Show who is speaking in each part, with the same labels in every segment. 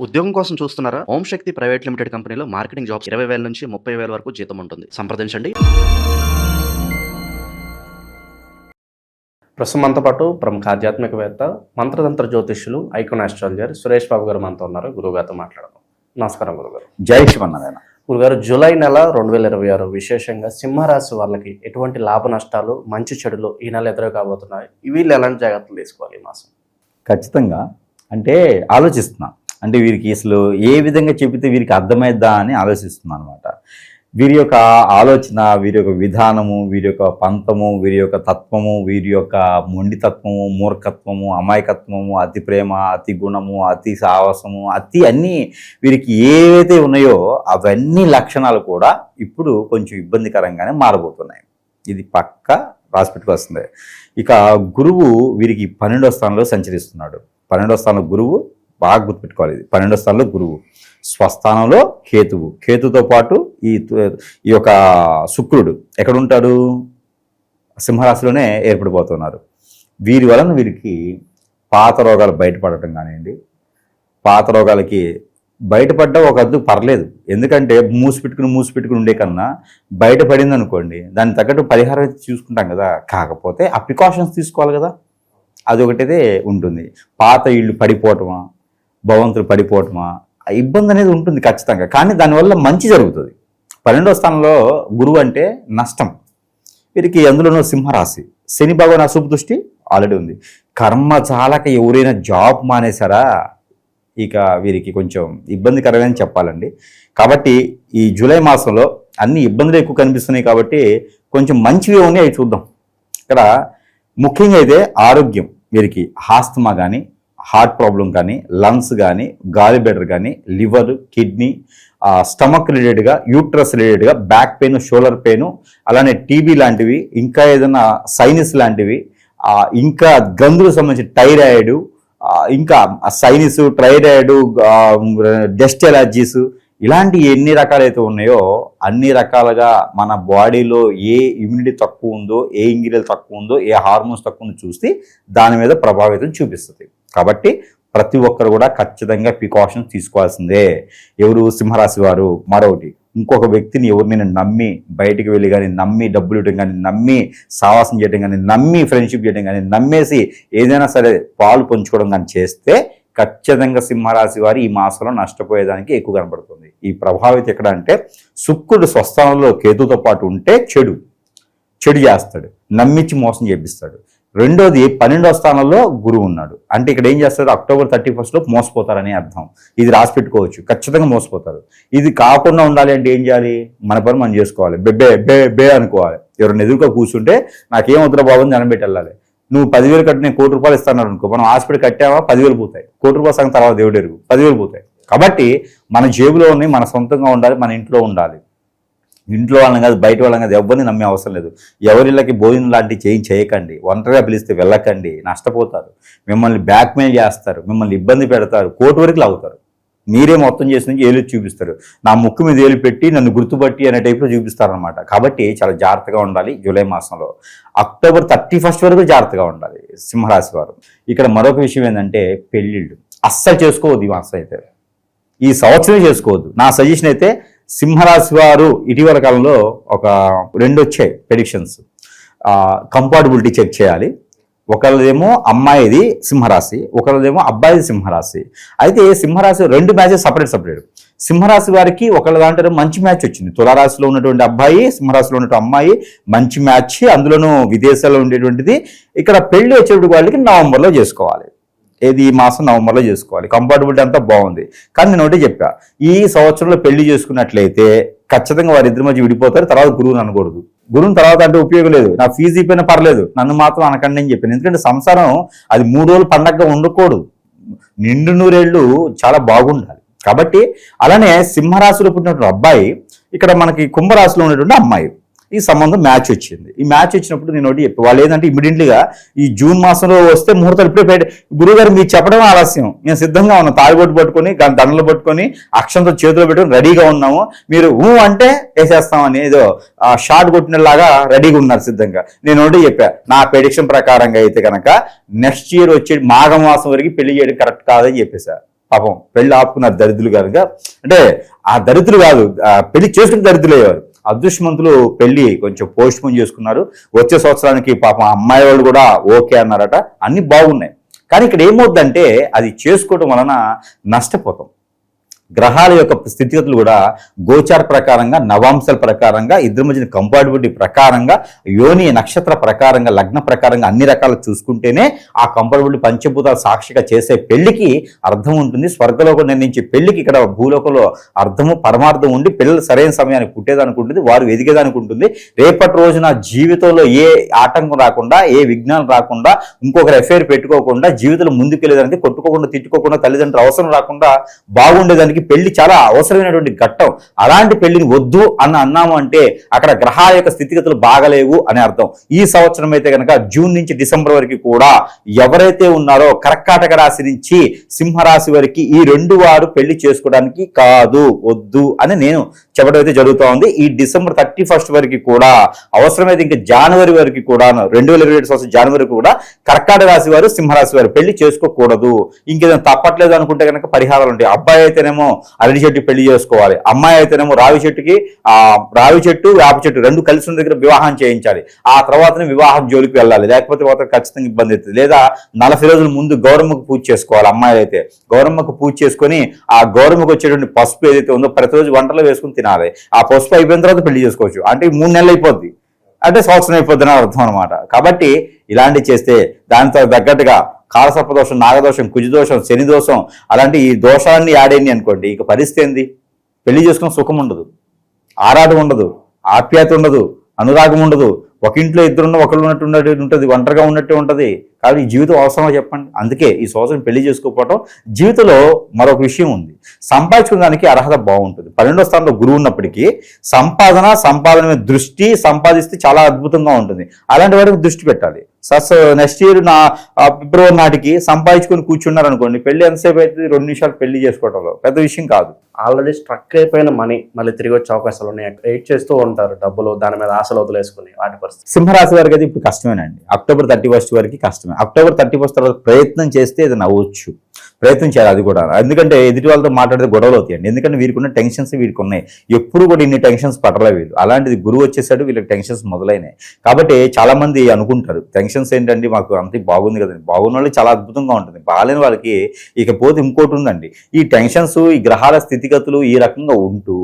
Speaker 1: ఉద్యోగం కోసం చూస్తున్నారా? ఓం శక్తి ప్రైవేట్ లిమిటెడ్ కంపెనీలో మార్కెటింగ్ జాబ్స్ 20,000 నుంచి 30,000 వరకు జీతం ఉంటుంది. సంప్రదించండి. ప్రస్తుతం మనతో పాటు ప్రముఖ ఆధ్యాత్మికవేత్త, మంత్రతంత్ర జ్యోతిష్యులు, ఐకాన్ ఆస్ట్రాలజర్ సురేష్ బాబు గారు మనతో ఉన్నారు. గురువుగారితో మాట్లాడదాం. నమస్కారం గురుగారు.
Speaker 2: జై శివనారాయణ.
Speaker 1: గురుగారు, జూలై నెల 2026 విశేషంగా సింహరాశి వాళ్ళకి ఎటువంటి లాభ నష్టాలు, మంచి చెడులు ఈ నెల ఎదురు కాబోతున్నాయి? వీళ్ళు ఎలాంటి జాగ్రత్తలు తీసుకోవాలి ఈ మాసం?
Speaker 2: ఖచ్చితంగా అంటే ఆలోచిస్తున్నా, అంటే వీరికి అసలు ఏ విధంగా చెబితే వీరికి అర్థమైద్దా అని ఆలోచిస్తున్నాను అనమాట. వీరి యొక్క ఆలోచన, వీరి యొక్క విధానము, వీరి యొక్క పంతము, వీరి యొక్క తత్వము, వీరి యొక్క మొండితత్వము, మూర్ఖత్వము, అమాయకత్వము, అతి ప్రేమ, అతి గుణము, అతి సాహసము, అతి అన్నీ వీరికి ఏవైతే ఉన్నాయో అవన్నీ లక్షణాలు కూడా ఇప్పుడు కొంచెం ఇబ్బందికరంగానే మారబోతున్నాయి. ఇది పక్క రాసిపెట్టుకు వస్తుంది. ఇక గురువు వీరికి 12వ స్థానంలో సంచరిస్తున్నాడు. 12వ స్థానంలో గురువు, బాగా గుర్తుపెట్టుకోవాలి, ఇది 12వ స్థానంలో గురువు, స్వస్థానంలో కేతువు, కేతుతో పాటు ఈ యొక్క శుక్రుడు ఎక్కడ ఉంటాడు? సింహరాశిలోనే ఏర్పడిపోతున్నారు. వీరి వలన వీరికి పాత రోగాలు బయటపడటం కానివ్వండి, పాత రోగాలకి బయటపడ్డా ఒక అద్దు పర్లేదు, ఎందుకంటే మూసిపెట్టుకుని ఉండే కన్నా బయటపడింది అనుకోండి, దానికి తగ్గట్టు పరిహారం అయితే చూసుకుంటాం కదా. కాకపోతే ఆ ప్రికాషన్స్ తీసుకోవాలి కదా, అదొకటిదే ఉంటుంది. పాత ఇళ్ళు పడిపోవటమా, భవంతులు పడిపోవటమా, ఇబ్బంది అనేది ఉంటుంది ఖచ్చితంగా. కానీ దానివల్ల మంచి జరుగుతుంది. 12వ స్థానంలో గురువు అంటే నష్టం వీరికి. అందులోనూ సింహరాశి, శని భగవాన్ అశుభ దృష్టి ఆల్రెడీ ఉంది. కర్మ చాలక ఎవరైనా జాబ్ మానేశారా, ఇక వీరికి కొంచెం ఇబ్బందికరమని చెప్పాలండి. కాబట్టి ఈ జూలై మాసంలో అన్ని ఇబ్బందులు ఎక్కువ కనిపిస్తున్నాయి కాబట్టి కొంచెం మంచివి ఉన్నాయి, అవి చూద్దాం. ఇక్కడ ముఖ్యంగా అయితే ఆరోగ్యం, వీరికి ఆస్తమా కానీ, హార్ట్ ప్రాబ్లం కానీ, లంగ్స్ కానీ, గాలి బెడర్ కానీ, లివర్, కిడ్నీ, స్టమక్ రిలేటెడ్గా, యూట్రస్ రిలేటెడ్గా, బ్యాక్ పెయిన్, షోల్డర్ పెయిన్, అలానే టీబీ లాంటివి, ఇంకా ఏదైనా సైనస్ లాంటివి, ఇంకా గందులకు సంబంధించి థైరాయిడ్, ఇంకా సైనస్, థైరాయిడ్, డస్ట్ ఎలర్జీస్, ఇలాంటి ఎన్ని రకాలైతే ఉన్నాయో అన్ని రకాలుగా మన బాడీలో ఏ ఇమ్యూనిటీ తక్కువ ఉందో, ఏ ఇంగ్రీడియంట్ తక్కువ ఉందో, ఏ హార్మోన్స్ తక్కువ ఉందో చూసి దాని మీద ప్రభావితం చూపిస్తుంది. కాబట్టి ప్రతి ఒక్కరు కూడా ఖచ్చితంగా ప్రికాషన్స్ తీసుకోవాల్సిందే. ఎవరు? సింహరాశి వారు. మరొకటి, ఇంకొక వ్యక్తిని ఎవరినైనా నమ్మి బయటికి వెళ్ళి కానీ, నమ్మి డబ్బులు ఇవ్వడం కానీ, నమ్మి సావాసం చేయడం కానీ, నమ్మి ఫ్రెండ్షిప్ చేయడం కానీ, నమ్మేసి ఏదైనా సరే పాలు పంచుకోవడం కానీ చేస్తే ఖచ్చితంగా సింహరాశి వారు ఈ మాసంలో నష్టపోయేదానికి ఎక్కువ కనబడుతుంది. ఈ ప్రభావితం ఎక్కడ అంటే, శుక్రుడు స్వస్థానంలో కేతుతో పాటు ఉంటే చెడు చేస్తాడు, నమ్మించి మోసం చేపిస్తాడు. రెండోది 12వ స్థానంలో గురువు ఉన్నాడు అంటే ఇక్కడ ఏం చేస్తారు? అక్టోబర్ 31 మోసపోతారని అర్థం. ఇది రాసి పెట్టుకోవచ్చు, ఖచ్చితంగా మోసపోతారు. ఇది కాకుండా ఉండాలి అంటే ఏం చేయాలి? మన పని మనం చేసుకోవాలి. బే బే బే అనుకోవాలి. ఎవరైనా ఎదురుగా కూర్చుంటే నాకేం వద్దురా బాబు అని జనం పెట్టి వెళ్ళాలి. నువ్వు 10,000 కట్టి నేను ₹1,00,000 ఇస్తాను అనుకో, మనం హాస్పిటల్ కట్టావా 10,000 పోతాయి, ₹1,00,000 సంగతి తర్వాత దేవుడు ఎరుగు, 10,000 పోతాయి. కాబట్టి మన జేబులో ఉన్నాయి, మన సొంతంగా ఉండాలి, మన ఇంట్లో ఉండాలి. ఇంట్లో వాళ్ళని కాదు, బయట వాళ్ళని కాదు, ఎవరిని నమ్మే అవసరం లేదు. ఎవరిళ్ళకి భోజనం లాంటివి చేయకండి, ఒంటరిగా పిలిస్తే వెళ్ళకండి, నష్టపోతారు. మిమ్మల్ని బ్లాక్మెయిల్ చేస్తారు, మిమ్మల్ని ఇబ్బంది పెడతారు, కోర్టు వరకు లాగుతారు. మీరే మొత్తం చేసి నుంచి ఏలు చూపిస్తారు, నా ముక్కు మీద ఏలు పెట్టి నన్ను గుర్తుపట్టి అనే టైప్లో చూపిస్తారనమాట. కాబట్టి చాలా జాగ్రత్తగా ఉండాలి జూలై మాసంలో. అక్టోబర్ 31 వరకు జాగ్రత్తగా ఉండాలి సింహరాశి వారు. ఇక్కడ మరొక విషయం ఏంటంటే, పెళ్ళిళ్ళు అస్సలు చేసుకోవద్దు ఈ మాసం అయితే, ఈ సంవత్సరం చేసుకోవద్దు. నా సజెషన్ అయితే సింహరాశి వారు ఇటీవల కాలంలో ఒక 2 వచ్చాయి ప్రెడిక్షన్స్. కంపాటబిలిటీ చెక్ చేయాలి. ఒకళ్ళదేమో అమ్మాయిది సింహరాశి, ఒకళ్ళదేమో అబ్బాయిది సింహరాశి. అయితే సింహరాశి 2 మ్యాచెస్ సపరేట్. సింహరాశి వారికి ఒకళ్ళ దాంట్లో మంచి మ్యాచ్ వచ్చింది. తులారాశిలో ఉన్నటువంటి అబ్బాయి, సింహరాశిలో ఉన్నటువంటి అమ్మాయి, మంచి మ్యాచ్, అందులోనూ విదేశాల్లో ఉండేటువంటిది. ఇక్కడ పెళ్లి వచ్చేటువంటి వాళ్ళకి నవంబర్లో చేసుకోవాలి. ఏది? ఈ మాసం నవంబర్లో చేసుకోవాలి. కంపాటబిలిటీ అంతా బాగుంది. కానీ నేను ఒకటే చెప్పా, ఈ సంవత్సరంలో పెళ్లి చేసుకున్నట్లయితే ఖచ్చితంగా వారిద్దరి మధ్య విడిపోతారు. తర్వాత గురువుని అనకూడదు. గురువుని తర్వాత అంటే ఉపయోగం లేదు. నా ఫీజు అయిపోయినా పర్లేదు, నన్ను మాత్రం అనకండి అని చెప్పాను. ఎందుకంటే సంసారం అది 3 రోజులు పండగగా ఉండకూడదు, నిండు నూరేళ్లు చాలా బాగుండాలి. కాబట్టి అలానే సింహరాశిలో పుట్టినటువంటి అబ్బాయి, ఇక్కడ మనకి కుంభరాశిలో ఉన్నటువంటి అమ్మాయి, ఈ సంబంధం మ్యాచ్ వచ్చింది. ఈ మ్యాచ్ వచ్చినప్పుడు నేను ఒకటి చెప్పి, వాళ్ళు ఏంటంటే ఇమీడియట్లీగా ఈ జూన్ మాసంలో వస్తే ముహూర్తాలు ఇప్పుడే గురువుగారు మీరు చెప్పడం ఆలస్యం, నేను సిద్ధంగా ఉన్నాను, తాడిబొట్టు పట్టుకొని దండలు పట్టుకొని అక్షంతో చేతిలో పెట్టుకొని రెడీగా ఉన్నాము, మీరు అంటే వేసేస్తామని ఏదో షార్ట్ కొట్టినలాగా రెడీగా ఉన్నారు సిద్ధంగా. నేను ఒకటి చెప్పా, నా ప్రెడిక్షన్ ప్రకారంగా అయితే కనుక నెక్స్ట్ ఇయర్ వచ్చే మాఘమాసం వరకు పెళ్లి చేయడం కరెక్ట్ కాదని చెప్పేసా. పాపం పెళ్లి ఆపుకున్నారు దరిద్రులు కనుక, అంటే ఆ దరిద్రులు కాదు, పెళ్లి చేసుకుని దరిద్రులు అయ్యారు. అదృష్టవంతులు పెళ్లి కొంచెం పోస్ట్ పోన్ చేసుకున్నారు. వచ్చే సంవత్సరానికి పాపం అమ్మాయి వాళ్ళు కూడా ఓకే అన్నారట. అన్ని బాగున్నాయి. కానీ ఇక్కడ ఏమవుద్దంటే అది చేసుకోవడం వలన నష్టపోతాం. గ్రహాల యొక్క స్థితిగతులు కూడా గోచార ప్రకారంగా, నవాంశాల ప్రకారంగా, ఇద్దరి మధ్యన కంపాటిబిలిటీ ప్రకారంగా, యోని నక్షత్ర ప్రకారంగా, లగ్న ప్రకారంగా అన్ని రకాలు చూసుకుంటేనే ఆ కంపాటిబిలిటీ పంచభూతాలు సాక్షిగా చేసే పెళ్లికి అర్థం ఉంటుంది. స్వర్గలోకం నిర్ణయించే పెళ్లికి ఇక్కడ భూలోకంలో అర్థము పరమార్థం ఉండి పిల్లలు సరైన సమయానికి పుట్టేదానికి ఉంటుంది, వారు ఎదిగేదానికి ఉంటుంది. రేపటి రోజున జీవితంలో ఏ ఆటంకం రాకుండా, ఏ విఘ్నాలు రాకుండా, ఇంకొకరు ఎఫైర్ పెట్టుకోకుండా, జీవితంలో ముందుకెళ్ళేదానికి, కొట్టుకోకుండా తిట్టుకోకుండా, తల్లిదండ్రులు అవసరం రాకుండా బాగుండేదానికి పెళ్లి చాలా అవసరమైనటువంటి ఘట్టం. అలాంటి పెళ్లిని వద్దు అన్నాము అంటే అక్కడ గ్రహాల యొక్క స్థితిగతులు బాగలేవు అని అర్థం. ఈ సంవత్సరం అయితే కనుక జూన్ నుంచి డిసెంబర్ వరకు కూడా ఎవరైతే ఉన్నారో కర్కాటక రాశి నుంచి సింహరాశి వరకు ఈ రెండు వారు పెళ్లి చేసుకోవడానికి కాదు, వద్దు అని నేను చెప్పడం అయితే జరుగుతూ ఉంది. ఈ డిసెంబర్ 31 వరకు కూడా, అవసరమైతే ఇంకా జనవరి వరకు కూడా, 2027 సంవత్సరం జనవరి కూడా కర్కాటక రాశి వారు, సింహరాశి వారు పెళ్లి చేసుకోకూడదు. ఇంకేదైనా తప్పట్లేదు అనుకుంటే కనుక పరిహారాలు ఉంటాయి. అబ్బాయి అయితేనేమో అరటి చెట్టు పెళ్లి చేసుకోవాలి, అమ్మాయి అయితేనేమో రావి చెట్టు వేప చెట్టు రెండు కలిసి ఉన్న దగ్గర వివాహం చేయించాలి. ఆ తర్వాతనే వివాహం జోలికి వెళ్ళాలి, లేకపోతే మాత్రం ఖచ్చితంగా ఇబ్బంది అవుతుంది. లేదా 40 రోజుల ముందు గౌరమ్మకు పూజ చేసుకోవాలి. అమ్మాయి అయితే గౌరమ్మకు పూజ చేసుకొని ఆ గౌరమ్మకు వచ్చేటువంటి పసుపు ఏదైతే ఉందో ప్రతిరోజు వంటలో వేసుకుని తినాలి. ఆ పసుపు అయిపోయిన తర్వాత పెళ్లి చేసుకోవచ్చు. అంటే 3 నెలలు అయిపోద్ది, అంటే సంవత్సరం అయిపోద్ది అని అర్థం అనమాట. కాబట్టి ఇలాంటివి చేస్తే దానితో తగ్గట్టుగా కాలసర్పదోషం, నాగదోషం, కుజదోషం, శని దోషం అలాంటి ఈ దోషాన్ని యాడైంది అనుకోండి, ఇక పరిస్థితి ఏంది? పెళ్లి చేసుకున్న సుఖం ఉండదు, ఆరాటం ఉండదు, ఆప్యాయత ఉండదు, అనురాగం ఉండదు. ఒక ఇంట్లో ఇద్దరున్న ఒకళ్ళు ఉన్నట్టు ఉంటుంది, ఒంటరిగా ఉన్నట్టు ఉంటుంది. కాబట్టి ఈ జీవితం అవసరమా చెప్పండి? అందుకే ఈ సంవత్సరం పెళ్లి చేసుకోకపోవటం. జీవితంలో మరొక విషయం ఉంది, సంపాదించుకోవడానికి అర్హత బాగుంటుంది. 12వ స్థానంలో గురువు ఉన్నప్పటికీ సంపాదన మీద దృష్టి, సంపాదిస్తే చాలా అద్భుతంగా ఉంటుంది. అలాంటి వారికి దృష్టి పెట్టాలి. నెక్స్ట్ ఇయర్ ఫిబ్రవరి నాటికి సంపాదించుకొని కూర్చున్నారు అనుకోండి, పెళ్లి ఎంతసేపు అయితే 2 నిమిషాలు పెళ్లి చేసుకోవడంలో పెద్ద విషయం కాదు.
Speaker 1: ఆల్రెడీ స్ట్రక్ అయిపోయిన మనీ మళ్ళీ తిరిగి వచ్చే అవకాశాలు ఉన్నాయి. వెయిట్ చేస్తూ ఉంటారు, డబ్బులు దాని మీద ఆశలు వదిలేసుకుని. వాటి పరిస్థితి
Speaker 2: సింహరాశి వారికి అయితే ఇప్పుడు కష్టమేనండి. అక్టోబర్ 31 వరకు కష్టమే. అక్టోబర్ 31 తర్వాత ప్రయత్నం చేస్తే ఇది నవ్వచ్చు, ప్రయత్నం చేయాలి. అది కూడా ఎందుకంటే ఎదుటి వాళ్ళతో మాట్లాడితే గొడవలు అవుతాయండి. ఎందుకంటే వీరికి ఉన్న టెన్షన్స్ వీరికి ఉన్నాయి. ఎప్పుడు కూడా ఇన్ని టెన్షన్స్ పడలే వీళ్ళు. అలాంటిది గురువు వచ్చేసాడు, వీళ్ళకి టెన్షన్స్ మొదలైనాయి. కాబట్టి చాలా మంది అనుకుంటారు టెన్షన్స్ ఏంటండి, మాకు అంతే బాగుంది కదండి. బాగున్న వాళ్ళకి చాలా అద్భుతంగా ఉంటుంది, బాగాలేని వాళ్ళకి ఇకపోతే ఇంకోటి ఉందండి. ఈ టెన్షన్స్, ఈ గ్రహాల స్థితిగతులు ఈ రకంగా ఉంటూ,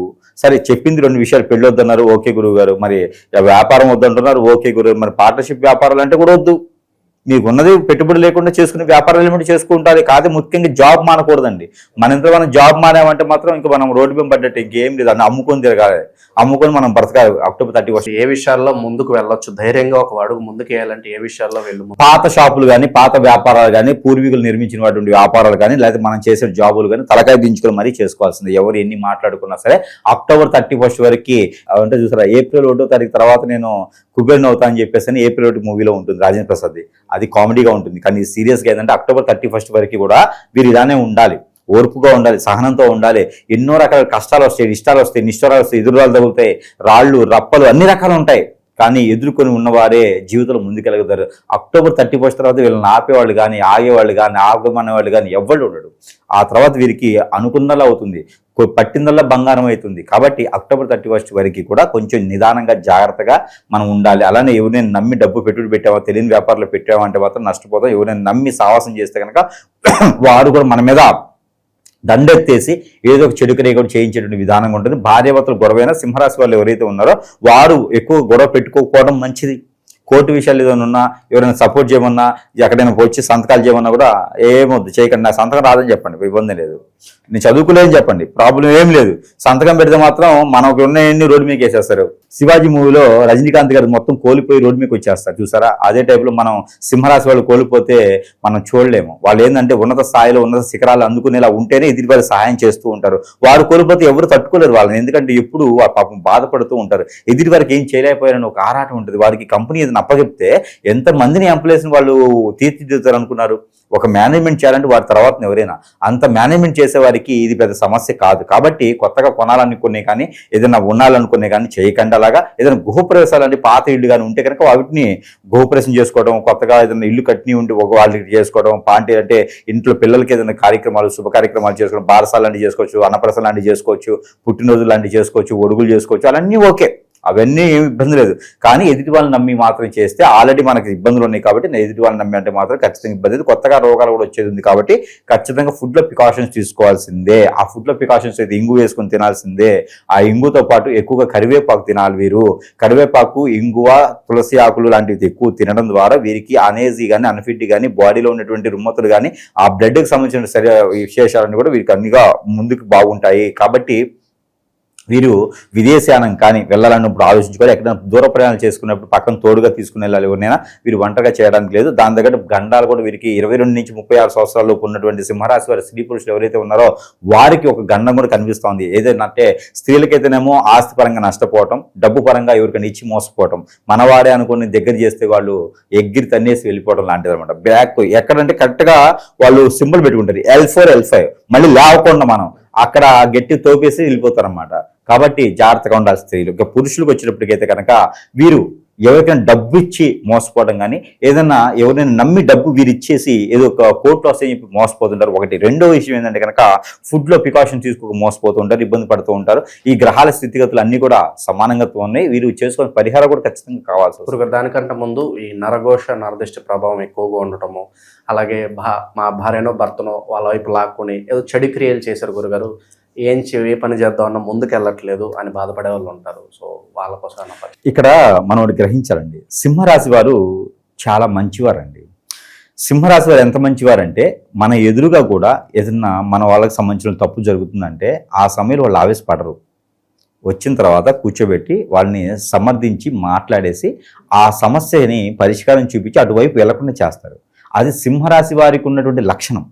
Speaker 2: సరే చెప్పింది 2 విషయాలు, పెళ్ళి వద్దన్నారు, ఓకే గురువు గారు. మరి వ్యాపారం వద్దంటున్నారు, ఓకే గురువు. మరి పార్ట్నర్షిప్ వ్యాపారాలు అంటే కూడా వద్దు. మీకు ఉన్నది పెట్టుబడి లేకుండా చేసుకునే వ్యాపారాలు ఏమిటి చేసుకుంటారు. కాదు, ముఖ్యంగా జాబ్ మానకూడదండి. మన ఇంట్లో మనం జాబ్ మానేమంటే మాత్రం ఇంకా మనం రోడ్డు మీద పడ్డట్టు ఇంకేం లేదు. అన్న అమ్ముకొని తిరగాలి, అమ్ముకొని మనం బ్రతకాలి. అక్టోబర్ 31
Speaker 1: ఏ విషయాల్లో ముందుకు వెళ్ళొచ్చు, ధైర్యంగా ఒక అడుగు ముందుకు వేయాలంటే ఏ విషయాల్లో వెళ్ళు?
Speaker 2: పాత షాపులు కానీ, పాత వ్యాపారాలు కానీ, పూర్వీకులు నిర్మించినటువంటి వ్యాపారాలు కానీ, లేకపోతే మనం చేసే జాబులు కానీ తలకాయ దించుకొని మరీ చేసుకోవాల్సింది. ఎవరు ఎన్ని మాట్లాడుకున్నా సరే అక్టోబర్ 31 వరకు అంటే చూసారా, ఏప్రిల్ 1వ తారీఖు తర్వాత నేను కుబేర్ని అవుతా అని చెప్పేసి ఏప్రిల్ 1 మూవీలో ఉంటుంది రాజేంద్ర ప్రసాద్. అది కామెడీగా ఉంటుంది, కానీ సీరియస్గా ఏంటంటే అక్టోబర్ 31 వరకు కూడా వీరు ఇలానే ఉండాలి, ఓర్పుగా ఉండాలి, సహనంతో ఉండాలి. ఎన్నో రకాల కష్టాలు వస్తాయి, ఇష్టాలు వస్తాయి, నిష్ఠాలు వస్తాయి, ఎదురురాలు తగులుతాయి, రాళ్ళు రప్పలు అన్ని రకాలు ఉంటాయి. కానీ ఎదుర్కొని ఉన్నవారే జీవితంలో ముందుకెళ్ళగలుగుతారు. అక్టోబర్ 31 తర్వాత వీళ్ళని ఆపేవాళ్ళు కానీ, ఆగేవాళ్ళు కానీ, ఆగమనేవాళ్ళు కానీ ఎవ్వరు ఉండడు. ఆ తర్వాత వీరికి అనుకున్నలా అవుతుంది, పట్టిందల్లా బంగారం అవుతుంది. కాబట్టి అక్టోబర్ 31 వరకు కూడా కొంచెం నిదానంగా, జాగ్రత్తగా మనం ఉండాలి. అలానే ఎవరైనా నమ్మి డబ్బు పెట్టుబడి పెట్టామో, తెలియని వ్యాపారంలో పెట్టామంటే మాత్రం నష్టపోతాం. ఎవరైనా నమ్మి సావాసం చేస్తే కనుక వారు కూడా మన మీద దండెత్తేసి ఏదో ఒక చెడు క్రియ కూడా చేయించేటువంటి విధానంగా ఉంటుంది. భార్యాభర్తలు గొడవైనా సింహరాశి వాళ్ళు ఎవరైతే ఉన్నారో వారు ఎక్కువ గొడవ పెట్టుకోకపోవడం మంచిది. కోర్టు విషయాలు ఏదైనా ఉన్నా, ఎవరైనా సపోర్ట్ చేయమన్నా, ఎక్కడైనా వచ్చి సంతకాలు చేయమన్నా కూడా ఏమొద్దు, చేయకండి. నా సంతకం రాదని చెప్పండి, ఇబ్బంది లేదు. నేను చదువుకోలేదని చెప్పండి, ప్రాబ్లం ఏం లేదు. సంతకం పెడితే మాత్రం మనకు ఉన్నాయన్ని రోడ్డు మీకు వేసేస్తారు. శివాజీ మూవీలో రజనీకాంత్ గారు మొత్తం కోల్పోయి రోడ్డు మీకు వచ్చేస్తారు చూసారా. అదే టైప్లో మనం సింహరాశి వాళ్ళు కోల్పోతే మనం చూడలేము. వాళ్ళు ఏంటంటే ఉన్నత స్థాయిలో, ఉన్నత శిఖరాలు అందుకునేలా ఉంటేనే ఎదుటి వారు సహాయం చేస్తూ ఉంటారు. వారు కోల్పోతే ఎవరు తట్టుకోలేరు వాళ్ళని, ఎందుకంటే ఎప్పుడు పాపం బాధపడుతూ ఉంటారు. ఎదుటి వారికి ఏం చేయలేకపోయారని ఒక ఆరాటం ఉంటుంది. వారికి కంపెనీ ఏదైనా అప్పచెప్తే ఎంతమందిని ఎంప్లాయీస్ని వాళ్ళు తీర్చిదిద్దుతారు అనుకున్నారు. ఒక మేనేజ్మెంట్ చేయాలంటే వారి తర్వాత ఎవరైనా అంత మేనేజ్మెంట్ చేసి చేసే వారికి ఇది పెద్ద సమస్య కాదు. కాబట్టి కొత్తగా కొనాలనుకునే కానీ ఏదైనా ఉండాలనుకునే కానీ చేయకండి. అలాగా ఏదైనా గృహప్రవేశాలు అంటే పాత ఇల్లు కానీ ఉంటే కనుక వాటిని గృహప్రవేశం చేసుకోవడం, కొత్తగా ఏదైనా ఇల్లు కట్టిని ఉంటే ఒక వాళ్ళకి చేసుకోవడం, పాంటి అంటే ఇంట్లో పిల్లలకి ఏదైనా కార్యక్రమాలు శుభ కార్యక్రమాలు చేసుకోవడం, బారసాలు లాంటివి చేసుకోవచ్చు, అన్నప్రసాలు లాంటివి చేసుకోవచ్చు, పుట్టినరోజులు లాంటివి చేసుకోవచ్చు, ఒడుగులు చేసుకోవచ్చు, అవన్నీ ఓకే, అవన్నీ ఏమి ఇబ్బంది లేదు. కానీ ఎదుటి వాళ్ళని నమ్మి మాత్రం చేస్తే ఆల్రెడీ మనకి ఇబ్బందులు ఉన్నాయి కాబట్టి ఎదుటి వాళ్ళని నమ్మి అంటే మాత్రం ఖచ్చితంగా ఇబ్బంది లేదు. కొత్తగా రోగాలు కూడా వచ్చేది ఉంది కాబట్టి ఖచ్చితంగా ఫుడ్లో ప్రికాషన్స్ తీసుకోవాల్సిందే. ఆ ఫుడ్లో ప్రికాషన్స్ అయితే ఇంగు వేసుకొని తినాల్సిందే. ఆ ఇంగుతో పాటు ఎక్కువగా కరివేపాకు తినాలి వీరు. కరివేపాకు, ఇంగువ, తులసి ఆకులు లాంటివి ఎక్కువ తినడం ద్వారా వీరికి అనేజీ కానీ అన్ఫిట్ కానీ బాడీలో ఉన్నటువంటి రుమ్మతులు కానీ ఆ బ్లడ్కి సంబంధించిన విశేషాలన్నీ కూడా వీరికి అన్నిగా ముందుకు బాగుంటాయి. కాబట్టి వీరు విదేశానం కానీ వెళ్ళాలన్నప్పుడు ఆలోచించుకోవాలి. ఎక్కడైనా దూర ప్రయాణాలు చేసుకున్నప్పుడు పక్కన తోడుగా తీసుకుని వెళ్ళాలి. ఎవరినైనా వీరు ఒంటరిగా చేయడానికి లేదు. దాని దగ్గర గండాలు కూడా వీరికి 22 నుంచి 36 సంవత్సరాలలోపు ఉన్నటువంటి సింహరాశి వారి స్త్రీ పురుషులు ఎవరైతే ఉన్నారో వారికి ఒక గండం కూడా కనిపిస్తోంది. ఏదైనా అంటే స్త్రీలకైతేనేమో ఆస్తి పరంగా నష్టపోవటం, డబ్బు పరంగా ఎవరికైనా ఇచ్చి మోసపోవటం, మనవాడే అనుకుని దగ్గర చేస్తే వాళ్ళు ఎగ్గిరి తన్నేసి వెళ్ళిపోవడం లాంటిది అనమాట. బ్యాక్ ఎక్కడంటే కరెక్ట్గా వాళ్ళు సింబల్ పెట్టుకుంటారు L4 L5, మళ్ళీ లేవకుండా మనం అక్కడ గట్టి తోపేసి వెళ్ళిపోతారన్నమాట. కాబట్టి జాగ్రత్తగా ఉండాలి స్త్రీలు. ఇక పురుషులకు వచ్చినప్పటికైతే కనుక వీరు ఎవరికైనా డబ్బు ఇచ్చి మోసపోవడం కానీ ఏదైనా ఎవరైనా నమ్మి డబ్బు వీరు ఇచ్చేసి ఏదో ఒక కోర్టులో వస్తే చెప్పి మోసపోతుంటారు. ఒకటి. రెండో విషయం ఏంటంటే కనుక ఫుడ్లో ప్రికాషన్ తీసుకోక మోసపోతూ ఉంటారు, ఇబ్బంది పడుతూ ఉంటారు. ఈ గ్రహాల స్థితిగతులు అన్నీ కూడా సమానంగా ఉన్నాయి. వీరు చేసుకునే పరిహారం కూడా ఖచ్చితంగా కావాల్సి వస్తుంది.
Speaker 1: దానికంటే ముందు ఈ నరఘోష నరదిష్టి ప్రభావం ఎక్కువగా ఉండటము, అలాగే మా భార్యనో భర్తనో వాళ్ళ వైపు లాక్కొని ఏదో చెడు క్రియలు చేశారు గురుగారు, ఏ పని చేద్దామన్నా ముందుకు వెళ్ళట్లేదు అని బాధపడే వాళ్ళు ఉంటారు. సో వాళ్ళ కోసం
Speaker 2: ఇక్కడ మనం గ్రహించాలండి, సింహరాశి వారు చాలా మంచివారండి. సింహరాశి వారు ఎంత మంచివారంటే మన ఎదురుగా కూడా ఏదన్నా మన వాళ్ళకి సంబంధించిన తప్పు జరుగుతుందంటే ఆ సమయంలో వాళ్ళు ఆవేశపడరు. వచ్చిన తర్వాత కూర్చోబెట్టి వాళ్ళని సమర్థించి మాట్లాడేసి ఆ సమస్యని పరిష్కారం చూపించి అటువైపు వెళ్లకుండా చేస్తారు. అది సింహరాశి వారికి ఉన్నటువంటి లక్షణం.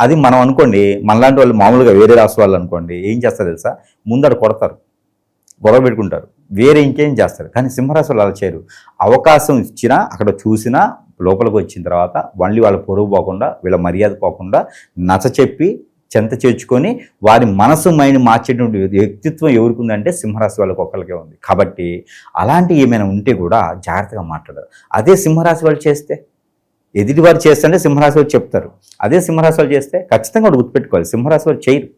Speaker 2: అది మనం అనుకోండి, మనలాంటి వాళ్ళు మామూలుగా వేరే రాశి వాళ్ళు అనుకోండి ఏం చేస్తారు తెలుసా, ముందర కొడతారు, గొడవ పెట్టుకుంటారు, వేరే ఇంకేం చేస్తారు. కానీ సింహరాశి వాళ్ళు అలా చేయరు. అవకాశం ఇచ్చినా అక్కడ చూసినా లోపలికి వచ్చిన తర్వాత మళ్ళీ వాళ్ళ పొరుగు పోకుండా వీళ్ళ మర్యాద పోకుండా నచ్చ చెప్పి చెంత చేర్చుకొని వారి మనసు మైండ్ మార్చేటువంటి వ్యక్తిత్వం ఎవరికి ఉందంటే సింహరాశి వాళ్ళకి ఒక్కరికే ఉంది. కాబట్టి అలాంటి ఏమైనా ఉంటే కూడా జాగ్రత్తగా మాట్లాడారు. అదే సింహరాశి వాళ్ళు చేస్తే, ఎదుటి వారు చేస్తుంటే సింహరాశి వారు చెప్తారు. అదే సింహరాశి వారు చేస్తే ఖచ్చితంగా వాడు గుర్తుపెట్టుకోవాలి, సింహరాశి వారు చేయరు.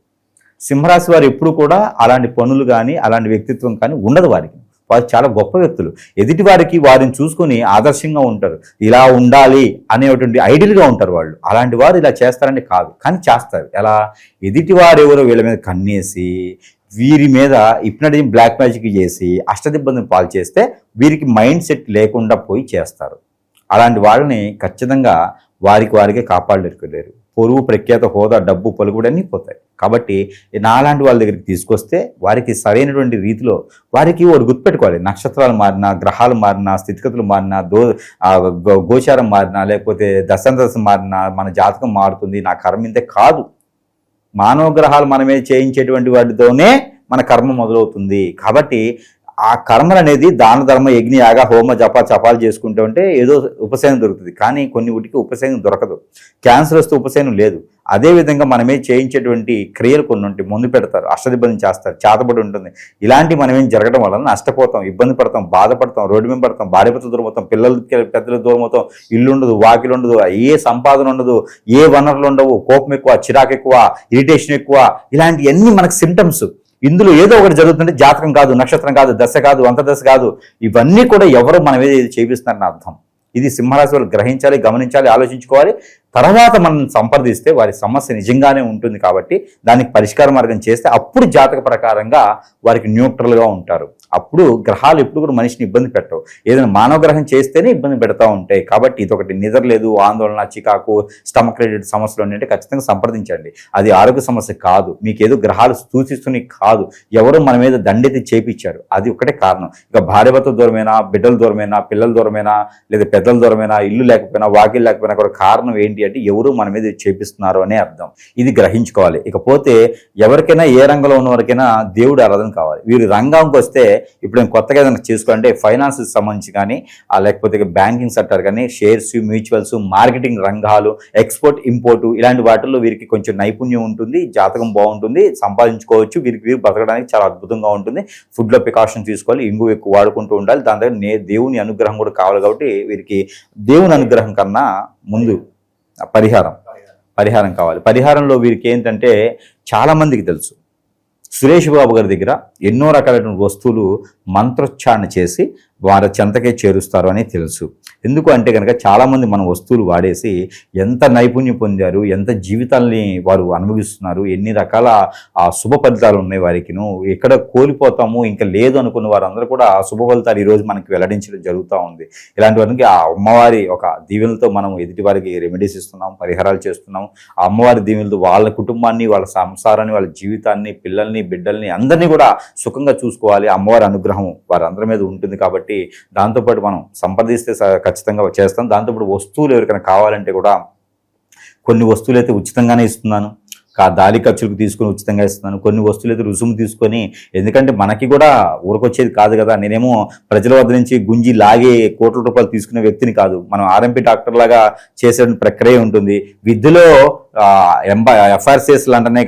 Speaker 2: సింహరాశి వారు ఎప్పుడు కూడా అలాంటి పనులు కానీ అలాంటి వ్యక్తిత్వం కానీ ఉండదు వారికి. వారు చాలా గొప్ప వ్యక్తులు. ఎదుటి వారికి వారిని చూసుకొని ఆదర్శంగా ఉంటారు, ఇలా ఉండాలి అనేటువంటి ఐడియల్గా ఉంటారు వాళ్ళు. అలాంటి వారు ఇలా చేస్తారంటే కాదు, కానీ చేస్తారు. ఎలా? ఎదుటి వారు ఎవరో వీళ్ళ మీద కన్నేసి వీరి మీద హిప్నటిజం బ్లాక్ మ్యాజిక్ చేసి అష్టదిబ్బందిని పాలు చేస్తే వీరికి మైండ్ సెట్ లేకుండా పోయి చేస్తారు. అలాంటి వాళ్ళని ఖచ్చితంగా వారికే కాపాడలేరు. పొరుగు, ప్రఖ్యాత, హోదా, డబ్బు, పలుకుడన్నీ పోతాయి. కాబట్టి నాలాంటి వాళ్ళ దగ్గరికి తీసుకొస్తే వారికి సరైనటువంటి రీతిలో వారికి వారు గుర్తుపెట్టుకోవాలి. నక్షత్రాలు మారినా, గ్రహాలు మారినా, స్థితిగతులు మారినా, గోచారం మారినా, లేకపోతే దశాంతరం మారినా మన జాతకం మారుతుంది. నా కర్మ ఇంతే కాదు. మానవ గ్రహాలు మనమే చేయించేటువంటి వాటితోనే మన కర్మ మొదలవుతుంది. కాబట్టి ఆ కర్మలు అనేది దాన ధర్మ యజ్ఞ యాగ హోమ జపాలు చేసుకుంటూ ఉంటే ఏదో ఉపశమనం దొరుకుతుంది. కానీ కొన్ని వాటికి ఉపశమనం దొరకదు. క్యాన్సర్ వస్తే ఉపశమనం లేదు. అదేవిధంగా మనమే చేయించేటువంటి క్రియలు కొన్ని ఉంటాయి, ముందు పెడతారు, అష్టదిబ్బంది చేస్తారు, చేతబడి ఉంటుంది. ఇలాంటి మనమేం జరగడం వలన నష్టపోతాం, ఇబ్బంది పడతాం, బాధపడతాం, రోడ్డు మీద పడతాం, భార్యపడుతూ దూరం అవుతాం, పిల్లలకి పెద్దలకు దూరం అవుతాం, ఇల్లు ఉండదు, వాకిలు ఉండదు, ఏ సంపాదన ఉండదు, ఏ వనరులు ఉండవు, కోపం ఎక్కువ, చిరాకు ఎక్కువ, ఇరిటేషన్ ఎక్కువ, ఇలాంటివన్నీ మనకు సిమ్టమ్స్. ఇందులో ఏదో ఒకటి జరుగుతుంటే జాతకం కాదు, నక్షత్రం కాదు, దశ కాదు, అంతర్దశ కాదు, ఇవన్నీ కూడా ఎవరు మనం ఏది చేపిస్తున్నారని అర్థం. ఇది సింహరాశి వాళ్ళు గ్రహించాలి, గమనించాలి, ఆలోచించుకోవాలి. తర్వాత మనం సంప్రదిస్తే వారి సమస్య నిజంగానే ఉంటుంది కాబట్టి దానికి పరిష్కార మార్గం చేస్తే అప్పుడు జాతక ప్రకారంగా వారికి న్యూట్రల్గా ఉంటారు. అప్పుడు గ్రహాలు ఎప్పుడు కూడా మనిషిని ఇబ్బంది పెట్టవు. ఏదైనా మానవ గ్రహం చేస్తేనే ఇబ్బంది పెడతా ఉంటాయి. కాబట్టి ఇదొకటి నిద్ర లేదు, ఆందోళన, చికాకు, స్టమక్ రిలేటెడ్ సమస్యలు అంటే ఖచ్చితంగా సంప్రదించండి. అది ఆరోగ్య సమస్య కాదు, మీకేదో గ్రహాలు సూచిస్తున్నాయి కాదు, ఎవరు మన మీద దండెత్తి చేపించారు, అది ఒకటే కారణం. ఇక భార్యభర్త దూరమైనా, బిడ్డల దూరమైనా, పిల్లల దూరమైనా, లేదా పెద్దల దూరమైనా, ఇల్లు లేకపోయినా, వాకిలు లేకపోయినా కూడా కారణం ఏంటి ఏంటి అంటే ఎవరు మన మీద చేపిస్తున్నారు అనే అర్థం. ఇది గ్రహించుకోవాలి. ఇకపోతే ఎవరికైనా ఏ రంగంలో ఉన్న వారికైనా దేవుడు ఆరాధన కావాలి. వీరు రంగంకి వస్తే ఇప్పుడు నేను కొత్తగా ఏదైనా చేసుకోవాలంటే ఫైనాన్స్ సంబంధించి కానీ లేకపోతే బ్యాంకింగ్ సెక్టర్ కానీ షేర్స్, మ్యూచువల్స్, మార్కెటింగ్ రంగాలు, ఎక్స్పోర్ట్, ఇంపోర్ట్ ఇలాంటి వాటిల్లో వీరికి కొంచెం నైపుణ్యం ఉంటుంది, జాతకం బాగుంటుంది, సంపాదించుకోవచ్చు. వీరు బతకడానికి చాలా అద్భుతంగా ఉంటుంది. ఫుడ్లో ప్రికాషన్ తీసుకోవాలి, ఇంగు ఎక్కువ వాడుకుంటూ ఉండాలి. దాని దగ్గర దేవుని అనుగ్రహం కూడా కావాలి. కాబట్టి వీరికి దేవుని అనుగ్రహం కన్నా ముందు పరిహారం కావాలి. పరిహారంలో వీరికి ఏంటంటే చాలా మందికి తెలుసు, సురేష్ బాబు గారి దగ్గర ఎన్నో రకాలైన వస్తువులు మంత్రోచ్చారణ చేసి వారి చెంతకే చేరుస్తారు అని తెలుసు. ఎందుకు అంటే కనుక చాలామంది మన వస్తువులు వాడేసి ఎంత నైపుణ్యం పొందారు, ఎంత జీవితాల్ని వారు అనుభవిస్తున్నారు, ఎన్ని రకాల శుభ ఫలితాలు ఉన్నాయి వారికిను. ఎక్కడ కోల్పోతాము ఇంకా లేదు అనుకున్న వారందరూ కూడా ఆ శుభ ఫలితాలు ఈరోజు మనకి వెల్లడించడం జరుగుతూ ఉంది. ఇలాంటి వారికి ఆ అమ్మవారి ఒక దీవెనలతో మనం ఎదుటి వారికి రెమెడీస్ ఇస్తున్నాం, పరిహారాలు చేస్తున్నాం. ఆ అమ్మవారి దీవెనలతో వాళ్ళ కుటుంబాన్ని, వాళ్ళ సంసారాన్ని, వాళ్ళ జీవితాన్ని, పిల్లల్ని, బిడ్డల్ని అందరినీ కూడా సుఖంగా చూసుకోవాలి. అమ్మవారి అనుగ్రహం వారందరి మీద ఉంటుంది. కాబట్టి దాంతోపాటు మనం సంప్రదిస్తే ఖచ్చితంగా చేస్తాం. దాంతోపాటు వస్తువులు ఎవరికైనా కావాలంటే కూడా కొన్ని వస్తువులు అయితే ఉచితంగానే ఇస్తున్నాను, దారి ఖర్చులకు తీసుకొని ఉచితంగా ఇస్తున్నాను. కొన్ని వస్తువులు అయితే రుసుము తీసుకొని, ఎందుకంటే మనకి కూడా ఊరకొచ్చేది కాదు కదా. నేనేమో ప్రజల వద్ద నుంచి గుంజి లాగే కోట్ల రూపాయలు తీసుకునే వ్యక్తిని కాదు. మనం ఆర్ఎంపీ డాక్టర్ లాగా చేసే ప్రక్రియ ఉంటుంది. విద్యలో ఎఫ్ఆర్సిఎస్లు అంటేనే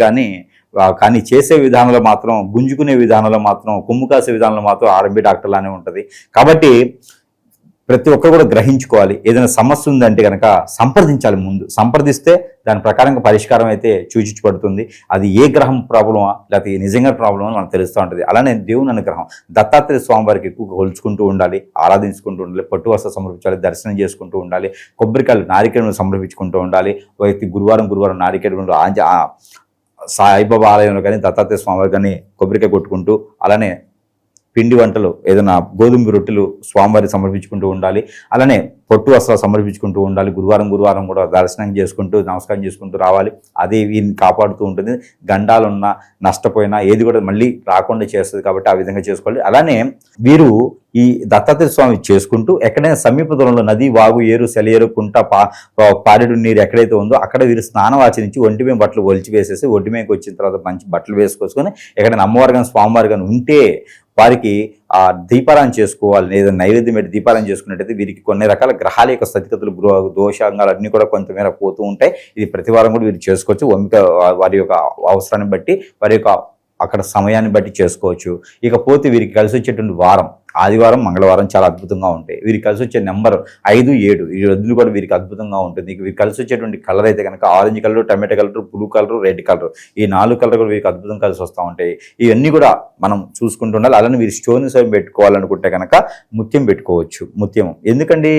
Speaker 2: కానీ చేసే విధానంలో మాత్రం, గుంజుకునే విధానంలో మాత్రం, కొమ్ము కాసే విధానంలో మాత్రం ఆర్ఎంపీ డాక్టర్లానే ఉంటుంది. కాబట్టి ప్రతి ఒక్కరు కూడా గ్రహించుకోవాలి. ఏదైనా సమస్య ఉందంటే కనుక సంప్రదించాలి. ముందు సంప్రదిస్తే దాని ప్రకారంగా పరిష్కారం అయితే సూచించబడుతుంది. అది ఏ గ్రహం ప్రాబ్లమా లేకపోతే నిజంగా ప్రాబ్లమా అని మనకు తెలుస్తూ ఉంటుంది. అలానే దేవుని అనుగ్రహం దత్తాత్రేయ స్వామి వారికి ఎక్కువగా కొలుచుకుంటూ ఉండాలి, ఆరాధించుకుంటూ ఉండాలి, పట్టు వస్త్రం సమర్పించాలి, దర్శనం చేసుకుంటూ ఉండాలి, కొబ్బరికాయలు, నారికేళ్ళు సమర్పించుకుంటూ ఉండాలి. వ్యక్తి గురువారం నారికేళ్ళు సాయిబాబా ఆలయంలో కానీ దత్తాత్రేయ స్వామి కానీ కొబ్బరికాయ కొట్టుకుంటూ, అలానే పిండి వంటలు ఏదైనా గోధుమ రొట్టెలు స్వామివారి సమర్పించుకుంటూ ఉండాలి. అలానే పొట్టు వస్త్రాలు సమర్పించుకుంటూ ఉండాలి. గురువారం కూడా దర్శనం చేసుకుంటూ నమస్కారం చేసుకుంటూ రావాలి. అదే వీరిని కాపాడుతూ ఉంటుంది. గండాలున్నా నష్టపోయినా ఏది కూడా మళ్ళీ రాకుండా చేస్తుంది. కాబట్టి ఆ విధంగా చేసుకోవాలి. అలానే వీరు ఈ దత్తాత్రేయ స్వామి చేసుకుంటూ ఎక్కడైనా సమీప దూరంలో నది, వాగు, ఏరు, సెలయేరు, కుంట, పాడేడు నీరు ఎక్కడైతే ఉందో అక్కడ వీరు స్నానం ఆచరించి ఒంటిమే బట్టలు ఒలిచి వేసేసి ఒంటిమేకి వచ్చిన తర్వాత మంచి బట్టలు వేసుకొచ్చుకొని ఎక్కడైనా అమ్మవారు కానీ స్వామివారు కానీ ఉంటే వారికి ఆ దీపారాయణ చేసుకోవాలి. లేదా నైవేద్యం పెట్టి దీపారాయణ చేసుకున్నట్టయితే వీరికి కొన్ని రకాల గ్రహాల యొక్క స్థితిగతులు, దోషాంగాలు అన్నీ కూడా కొంతమేర పోతూ ఉంటాయి. ఇది ప్రతివారం కూడా వీరు చేసుకోవచ్చు. వారి యొక్క అవసరాన్ని బట్టి, వారి యొక్క అక్కడ సమయాన్ని బట్టి చేసుకోవచ్చు. ఇకపోతే వీరికి కలిసి వచ్చేటువంటి వారం ఆదివారం, మంగళవారం చాలా అద్భుతంగా ఉంటాయి. వీరికి కలిసి వచ్చే నెంబర్ 5, 7 ఈ రద్దులు కూడా వీరికి అద్భుతంగా ఉంటుంది. వీరికి కలిసి వచ్చేటువంటి కలర్ అయితే కనుక orange colour, tomato colour, blue colour, red colour, ఈ 4 కలర్ కూడా వీరికి అద్భుతం కలిసి వస్తూ ఉంటాయి. ఇవన్నీ కూడా మనం చూసుకుంటూ ఉండాలి. అలానే వీరు స్టోన్స్ పెట్టుకోవాలనుకుంటే కనుక ముత్యం పెట్టుకోవచ్చు. ముత్యం ఎందుకండి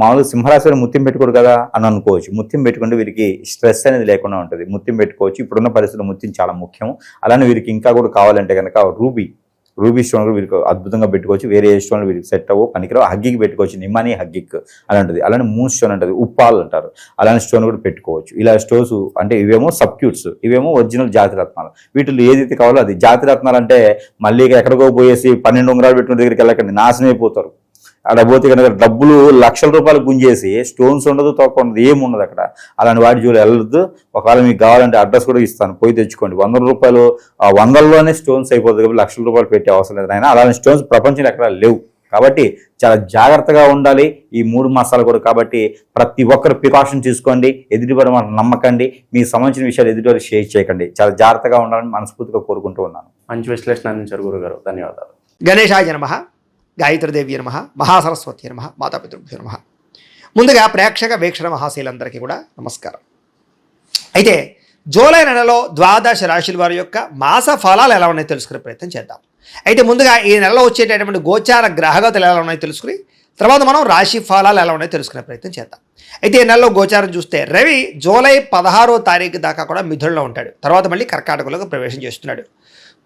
Speaker 2: మామూలుగా సింహరాశి ముత్యం పెట్టుకోరు కదా అని అనుకోవచ్చు. ముత్యం పెట్టుకుంటే వీరికి స్ట్రెస్ అనేది లేకుండా ఉంటుంది. ముత్యం పెట్టుకోవచ్చు. ఇప్పుడున్న పరిస్థితుల్లో ముత్యం చాలా ముఖ్యం. అలానే వీరికి ఇంకా కూడా కావాలంటే కనుక రూబీ స్టోన్ కూడా వీరికి అద్భుతంగా పెట్టుకోవచ్చు. వేరే ఏ స్టోన్లు వీరికి సెట్ అవ్వవు, పనికిరావు. హగ్గికి పెట్టుకోవచ్చు, నిమ్మాని హగ్గిక్ అలాంటిది. అలానే మూన్ స్టోన్ అంటది, ఉప్పాలు అంటారు, అలానే స్టోన్ కూడా పెట్టుకోవచ్చు. ఇలా స్టోన్స్ అంటే ఇవేమో సబ్క్యూట్స్, ఇవేమో ఒరిజినల్ జాతి రత్నాలు. వీటిలో ఏదైతే కావాలో అది. జాతి రత్నాలు అంటే మళ్ళీ ఎక్కడికో పోయేసి 12 ఉంగరాలు పెట్టుకున్న దగ్గరికి వెళ్ళకండి, నాశనం అయిపోతారు. అక్కడ పోతే కనుక డబ్బులు లక్షల రూపాయలు గుంజేసి స్టోన్స్ ఉండదు, తోక ఉండదు, ఏముండదు అక్కడ. అలాంటి వాటి జోలు వెళ్ళొద్దు. ఒకవేళ మీకు కావాలంటే అడ్రస్ కూడా ఇస్తాను, పోయి తెచ్చుకోండి. 100 రూపాయలు 100లోనే స్టోన్స్ అయిపోతుంది కాబట్టి లక్షల రూపాయలు పెట్టే అవసరం లేదు. అయినా అలాంటి స్టోన్స్ ప్రపంచంలో ఎక్కడ లేవు. కాబట్టి చాలా జాగ్రత్తగా ఉండాలి ఈ 3 మాసాలు కూడా. కాబట్టి ప్రతి ఒక్కరు ప్రికాషన్ తీసుకోండి. ఎదుటివారు మనం నమ్మకండి. మీకు సంబంధించిన విషయాలు ఎదుటివారు షేర్ చేయకండి. చాలా జాగ్రత్తగా ఉండాలని మనస్ఫూర్తిగా కోరుకుంటూ ఉన్నాను.
Speaker 1: మంచి విశ్లేషణ అందించారు గురుగారు, ధన్యవాదాలు.
Speaker 3: గణేశాయ నమః, గాయత్రీదేవి నమః, మహాసరస్వతి నమః, మాతాపితృభ్యో నమః. ముందుగా ప్రేక్షక వీక్షణ మహాశీలందరికీ కూడా నమస్కారం. అయితే జూలై నెలలో 12 రాశుల వారి యొక్క మాస ఫలాలు ఎలా ఉన్నాయో తెలుసుకునే ప్రయత్నం చేద్దాం. అయితే ముందుగా ఈ నెలలో వచ్చేటటువంటి గోచార గ్రహగతులు ఎలా ఉన్నాయో తెలుసుకుని తర్వాత మనం రాశి ఫలాలు ఎలా ఉన్నాయో తెలుసుకునే ప్రయత్నం చేద్దాం. అయితే ఈ నెలలో గోచారం చూస్తే రవి జూలై 16వ తారీఖు దాకా కూడా మిథునంలో ఉంటాడు. తర్వాత మళ్ళీ కర్కాటకంలోకి ప్రవేశం చేస్తున్నాడు.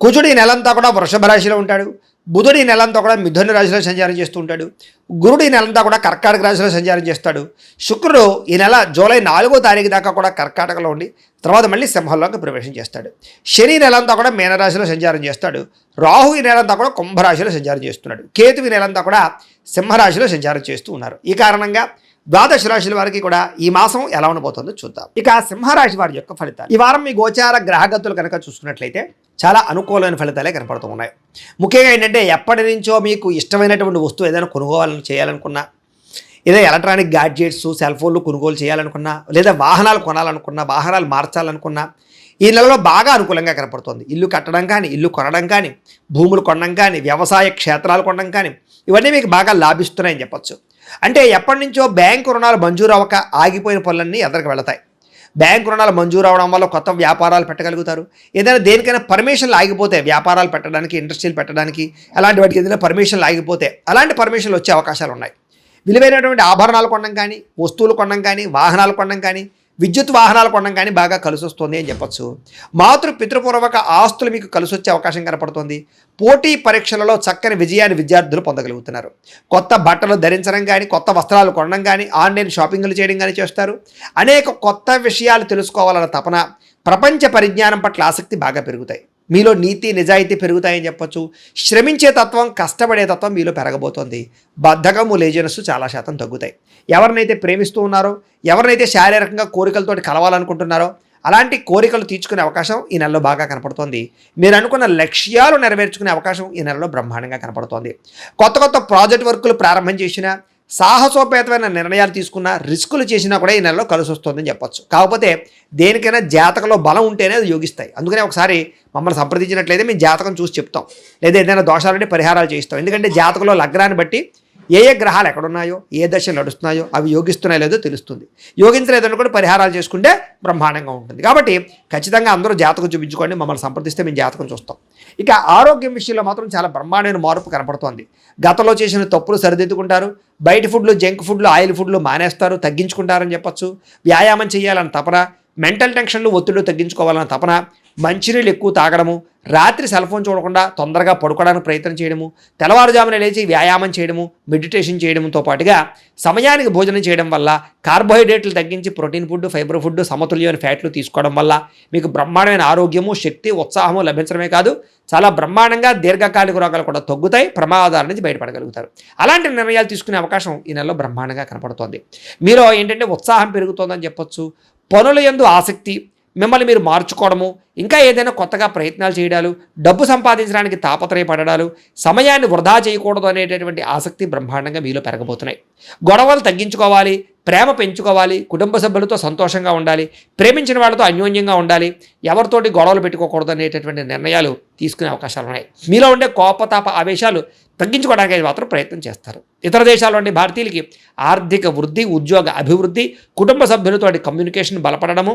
Speaker 3: కుజుడు ఈ నెలంతా కూడా వృషభ రాశిలో ఉంటాడు. బుధుడు ఈ నెలంతా కూడా మిథున రాశిలో సంచారం చేస్తూ ఉంటాడు. గురుడు ఈ నెలంతా కూడా కర్కాటక రాశిలో సంచారం చేస్తాడు. శుక్రుడు ఈ నెల జూలై 4వ తారీఖు దాకా కూడా కర్కాటకలో ఉండి తర్వాత మళ్ళీ సింహంలోకి ప్రవేశం చేస్తాడు. శని నెలంతా కూడా మీనరాశిలో సంచారం చేస్తాడు. రాహు ఈ నెలంతా కూడా కుంభరాశిలో సంచారం చేస్తున్నాడు. కేతు ఈ నెలంతా కూడా సింహరాశిలో సంచారం చేస్తూ ఉన్నారు. ఈ కారణంగా ద్వాదశ రాశుల వారికి కూడా ఈ మాసం ఎలా ఉండబోతుందో చూద్దాం. ఇక సింహరాశి వారి యొక్క ఫలితాలు. ఈ వారం మీ గోచార గ్రహగతులు కనుక చూసుకున్నట్లయితే చాలా అనుకూలమైన ఫలితాలే కనపడుతూ ఉన్నాయి. ముఖ్యంగా ఏంటంటే ఎప్పటి నుంచో మీకు ఇష్టమైనటువంటి వస్తువు ఏదైనా కొనుగోలు చేయాలనుకున్నా, ఏదో ఎలక్ట్రానిక్ గ్యాడ్జెట్స్ సెల్ ఫోన్లు కొనుగోలు చేయాలనుకున్నా, లేదా వాహనాలు కొనాలనుకున్నా, వాహనాలు మార్చాలనుకున్నా ఈ నెలలో బాగా అనుకూలంగా కనపడుతుంది. ఇల్లు కట్టడం కానీ, ఇల్లు కొనడం కానీ, భూములు కొనడం కానీ, వ్యవసాయ క్షేత్రాలు కొనడం కానీ ఇవన్నీ మీకు బాగా లాభిస్తున్నాయని చెప్పొచ్చు. అంటే ఎప్పటి నుంచో బ్యాంకు రుణాలు మంజూరు అవ్వక ఆగిపోయిన పనులన్నీ ఎదరికి వెళతాయి. బ్యాంకు రుణాలు మంజూరు అవడం వల్ల కొత్త వ్యాపారాలు పెట్టగలుగుతారు. ఏదైనా దేనికైనా పర్మిషన్లు ఆగిపోతే, వ్యాపారాలు పెట్టడానికి, ఇండస్ట్రీలు పెట్టడానికి, అలాంటి వాటికి ఏదైనా పర్మిషన్లు ఆగిపోతే అలాంటి పర్మిషన్లు వచ్చే అవకాశాలు ఉన్నాయి. విలువైనటువంటి ఆభరణాలు కొనడం కానీ, వస్తువులు కొనడం కానీ, వాహనాలు కొనడం కానీ, విద్యుత్ వాహనాలు కొనడం కానీ బాగా కలిసి వస్తుంది అని చెప్పొచ్చు. పితృపూర్వక ఆస్తులు మీకు కలిసి వచ్చే అవకాశం కనపడుతుంది. పోటీ పరీక్షలలో చక్కని విజయాన్ని విద్యార్థులు పొందగలుగుతున్నారు. కొత్త బట్టలు ధరించడం కానీ, కొత్త వస్త్రాలు కొనడం కానీ, ఆన్లైన్ షాపింగ్లు చేయడం కానీ చేస్తారు. అనేక కొత్త విషయాలు తెలుసుకోవాలన్న తపన, ప్రపంచ పరిజ్ఞానం పట్ల ఆసక్తి బాగా పెరుగుతాయి. మీలో నీతి నిజాయితీ పెరుగుతాయని చెప్పొచ్చు. శ్రమించే తత్వం, కష్టపడే తత్వం మీలో పెరగబోతోంది. బద్ధకము, లేజినెస్ చాలా శాతం తగ్గుతాయి. ఎవరినైతే ప్రేమిస్తూ ఉన్నారో, ఎవరినైతే శారీరకంగా కోరికలతోటి కలవాలనుకుంటున్నారో అలాంటి కోరికలు తీర్చుకునే అవకాశం ఈ నెలలో బాగా కనపడుతోంది. మీరు అనుకున్న లక్ష్యాలు నెరవేర్చుకునే అవకాశం ఈ నెలలో బ్రహ్మాండంగా కనపడుతోంది. కొత్త కొత్త ప్రాజెక్ట్ వర్కులు ప్రారంభం చేసినా, సాహసోపేతమైన నిర్ణయాలు తీసుకున్నా, రిస్కులు చేసినా కూడా ఈ నెలలో కలిసి వస్తుందని చెప్పొచ్చు. కాకపోతే దేనికైనా జాతకంలో బలం ఉంటేనే అది యోగిస్తాయి. అందుకనే ఒకసారి మమ్మల్ని సంప్రదించినట్లయితే మేము జాతకం చూసి చెప్తాం, లేదా ఏదైనా దోషాలుంటే పరిహారాలు చేయిస్తాం. ఎందుకంటే జాతకంలో లగ్నాన్ని బట్టి ఏ గ్రహాలు ఎక్కడున్నాయో, ఏ దశలు నడుస్తున్నాయో, అవి యోగిస్తున్నాయో లేదో తెలుస్తుంది. యోగించలేదని కూడా పరిహారాలు చేసుకుంటే బ్రహ్మాండంగా ఉంటుంది. కాబట్టి ఖచ్చితంగా అందరూ జాతకం చూపించుకోండి, మమ్మల్ని సంప్రదిస్తే మేము జాతకం చూస్తాం. ఇక ఆరోగ్యం విషయంలో మాత్రం చాలా బ్రహ్మాండమైన మార్పు కనపడుతోంది. గతంలో చేసిన తప్పులు సరిదిద్దుకుంటారు. బయట ఫుడ్లు, జంక్ ఫుడ్లు, ఆయిల్ ఫుడ్లు మానేస్తారు, తగ్గించుకుంటారని చెప్పొచ్చు. వ్యాయామం చేయాలని తపన, మెంటల్ టెన్షన్లు, ఒత్తిళ్లు తగ్గించుకోవాలన్న తపన, మంచినీళ్ళు ఎక్కువ తాగడము, రాత్రి సెల్ ఫోన్ చూడకుండా తొందరగా పడుకోవడానికి ప్రయత్నం చేయడము, తెల్లవారుజామున లేచి వ్యాయామం చేయడము, మెడిటేషన్ చేయడంతో పాటుగా సమయానికి భోజనం చేయడం వల్ల, కార్బోహైడ్రేట్లు తగ్గించి ప్రోటీన్ ఫుడ్, ఫైబర్ ఫుడ్, సమతుల్యమైన ఫ్యాట్లు తీసుకోవడం వల్ల మీకు బ్రహ్మాండమైన ఆరోగ్యము, శక్తి, ఉత్సాహము లభించడమే కాదు, చాలా బ్రహ్మాండంగా దీర్ఘకాలిక రోగాలు కూడా తగ్గుతాయి, ప్రమాదాల నుంచి బయటపడగలుగుతారు. అలాంటి నిర్ణయాలు తీసుకునే అవకాశం ఈ నెలలో బ్రహ్మాండంగా కనపడుతోంది. మీలో ఏంటంటే ఉత్సాహం పెరుగుతోందని చెప్పొచ్చు. పనుల యందు ఆసక్తి, మిమ్మల్ని మీరు మార్చుకోవడము, ఇంకా ఏదైనా కొత్తగా ప్రయత్నాలు చేయడాలు, డబ్బు సంపాదించడానికి తాపత్రయపడడాలు, సమయాన్ని వృధా చేయకూడదు అనేటటువంటి ఆసక్తి బ్రహ్మాండంగా మీలో పెరగబోతున్నాయి. గొడవలు తగ్గించుకోవాలి, ప్రేమ పెంచుకోవాలి, కుటుంబ సభ్యులతో సంతోషంగా ఉండాలి, ప్రేమించిన వాళ్ళతో అన్యోన్యంగా ఉండాలి, ఎవరితోటి గొడవలు పెట్టుకోకూడదు అనేటటువంటి నిర్ణయాలు తీసుకునే అవకాశాలు ఉన్నాయి. మీలో ఉండే కోపతాప ఆవేశాలు తగ్గించుకోవడానికి మాత్రం ప్రయత్నం చేస్తారు. ఇతర దేశాల్లో ఉండే భారతీయులకి ఆర్థిక వృద్ధి, ఉద్యోగ అభివృద్ధి, కుటుంబ సభ్యులతోటి కమ్యూనికేషన్ బలపడడము,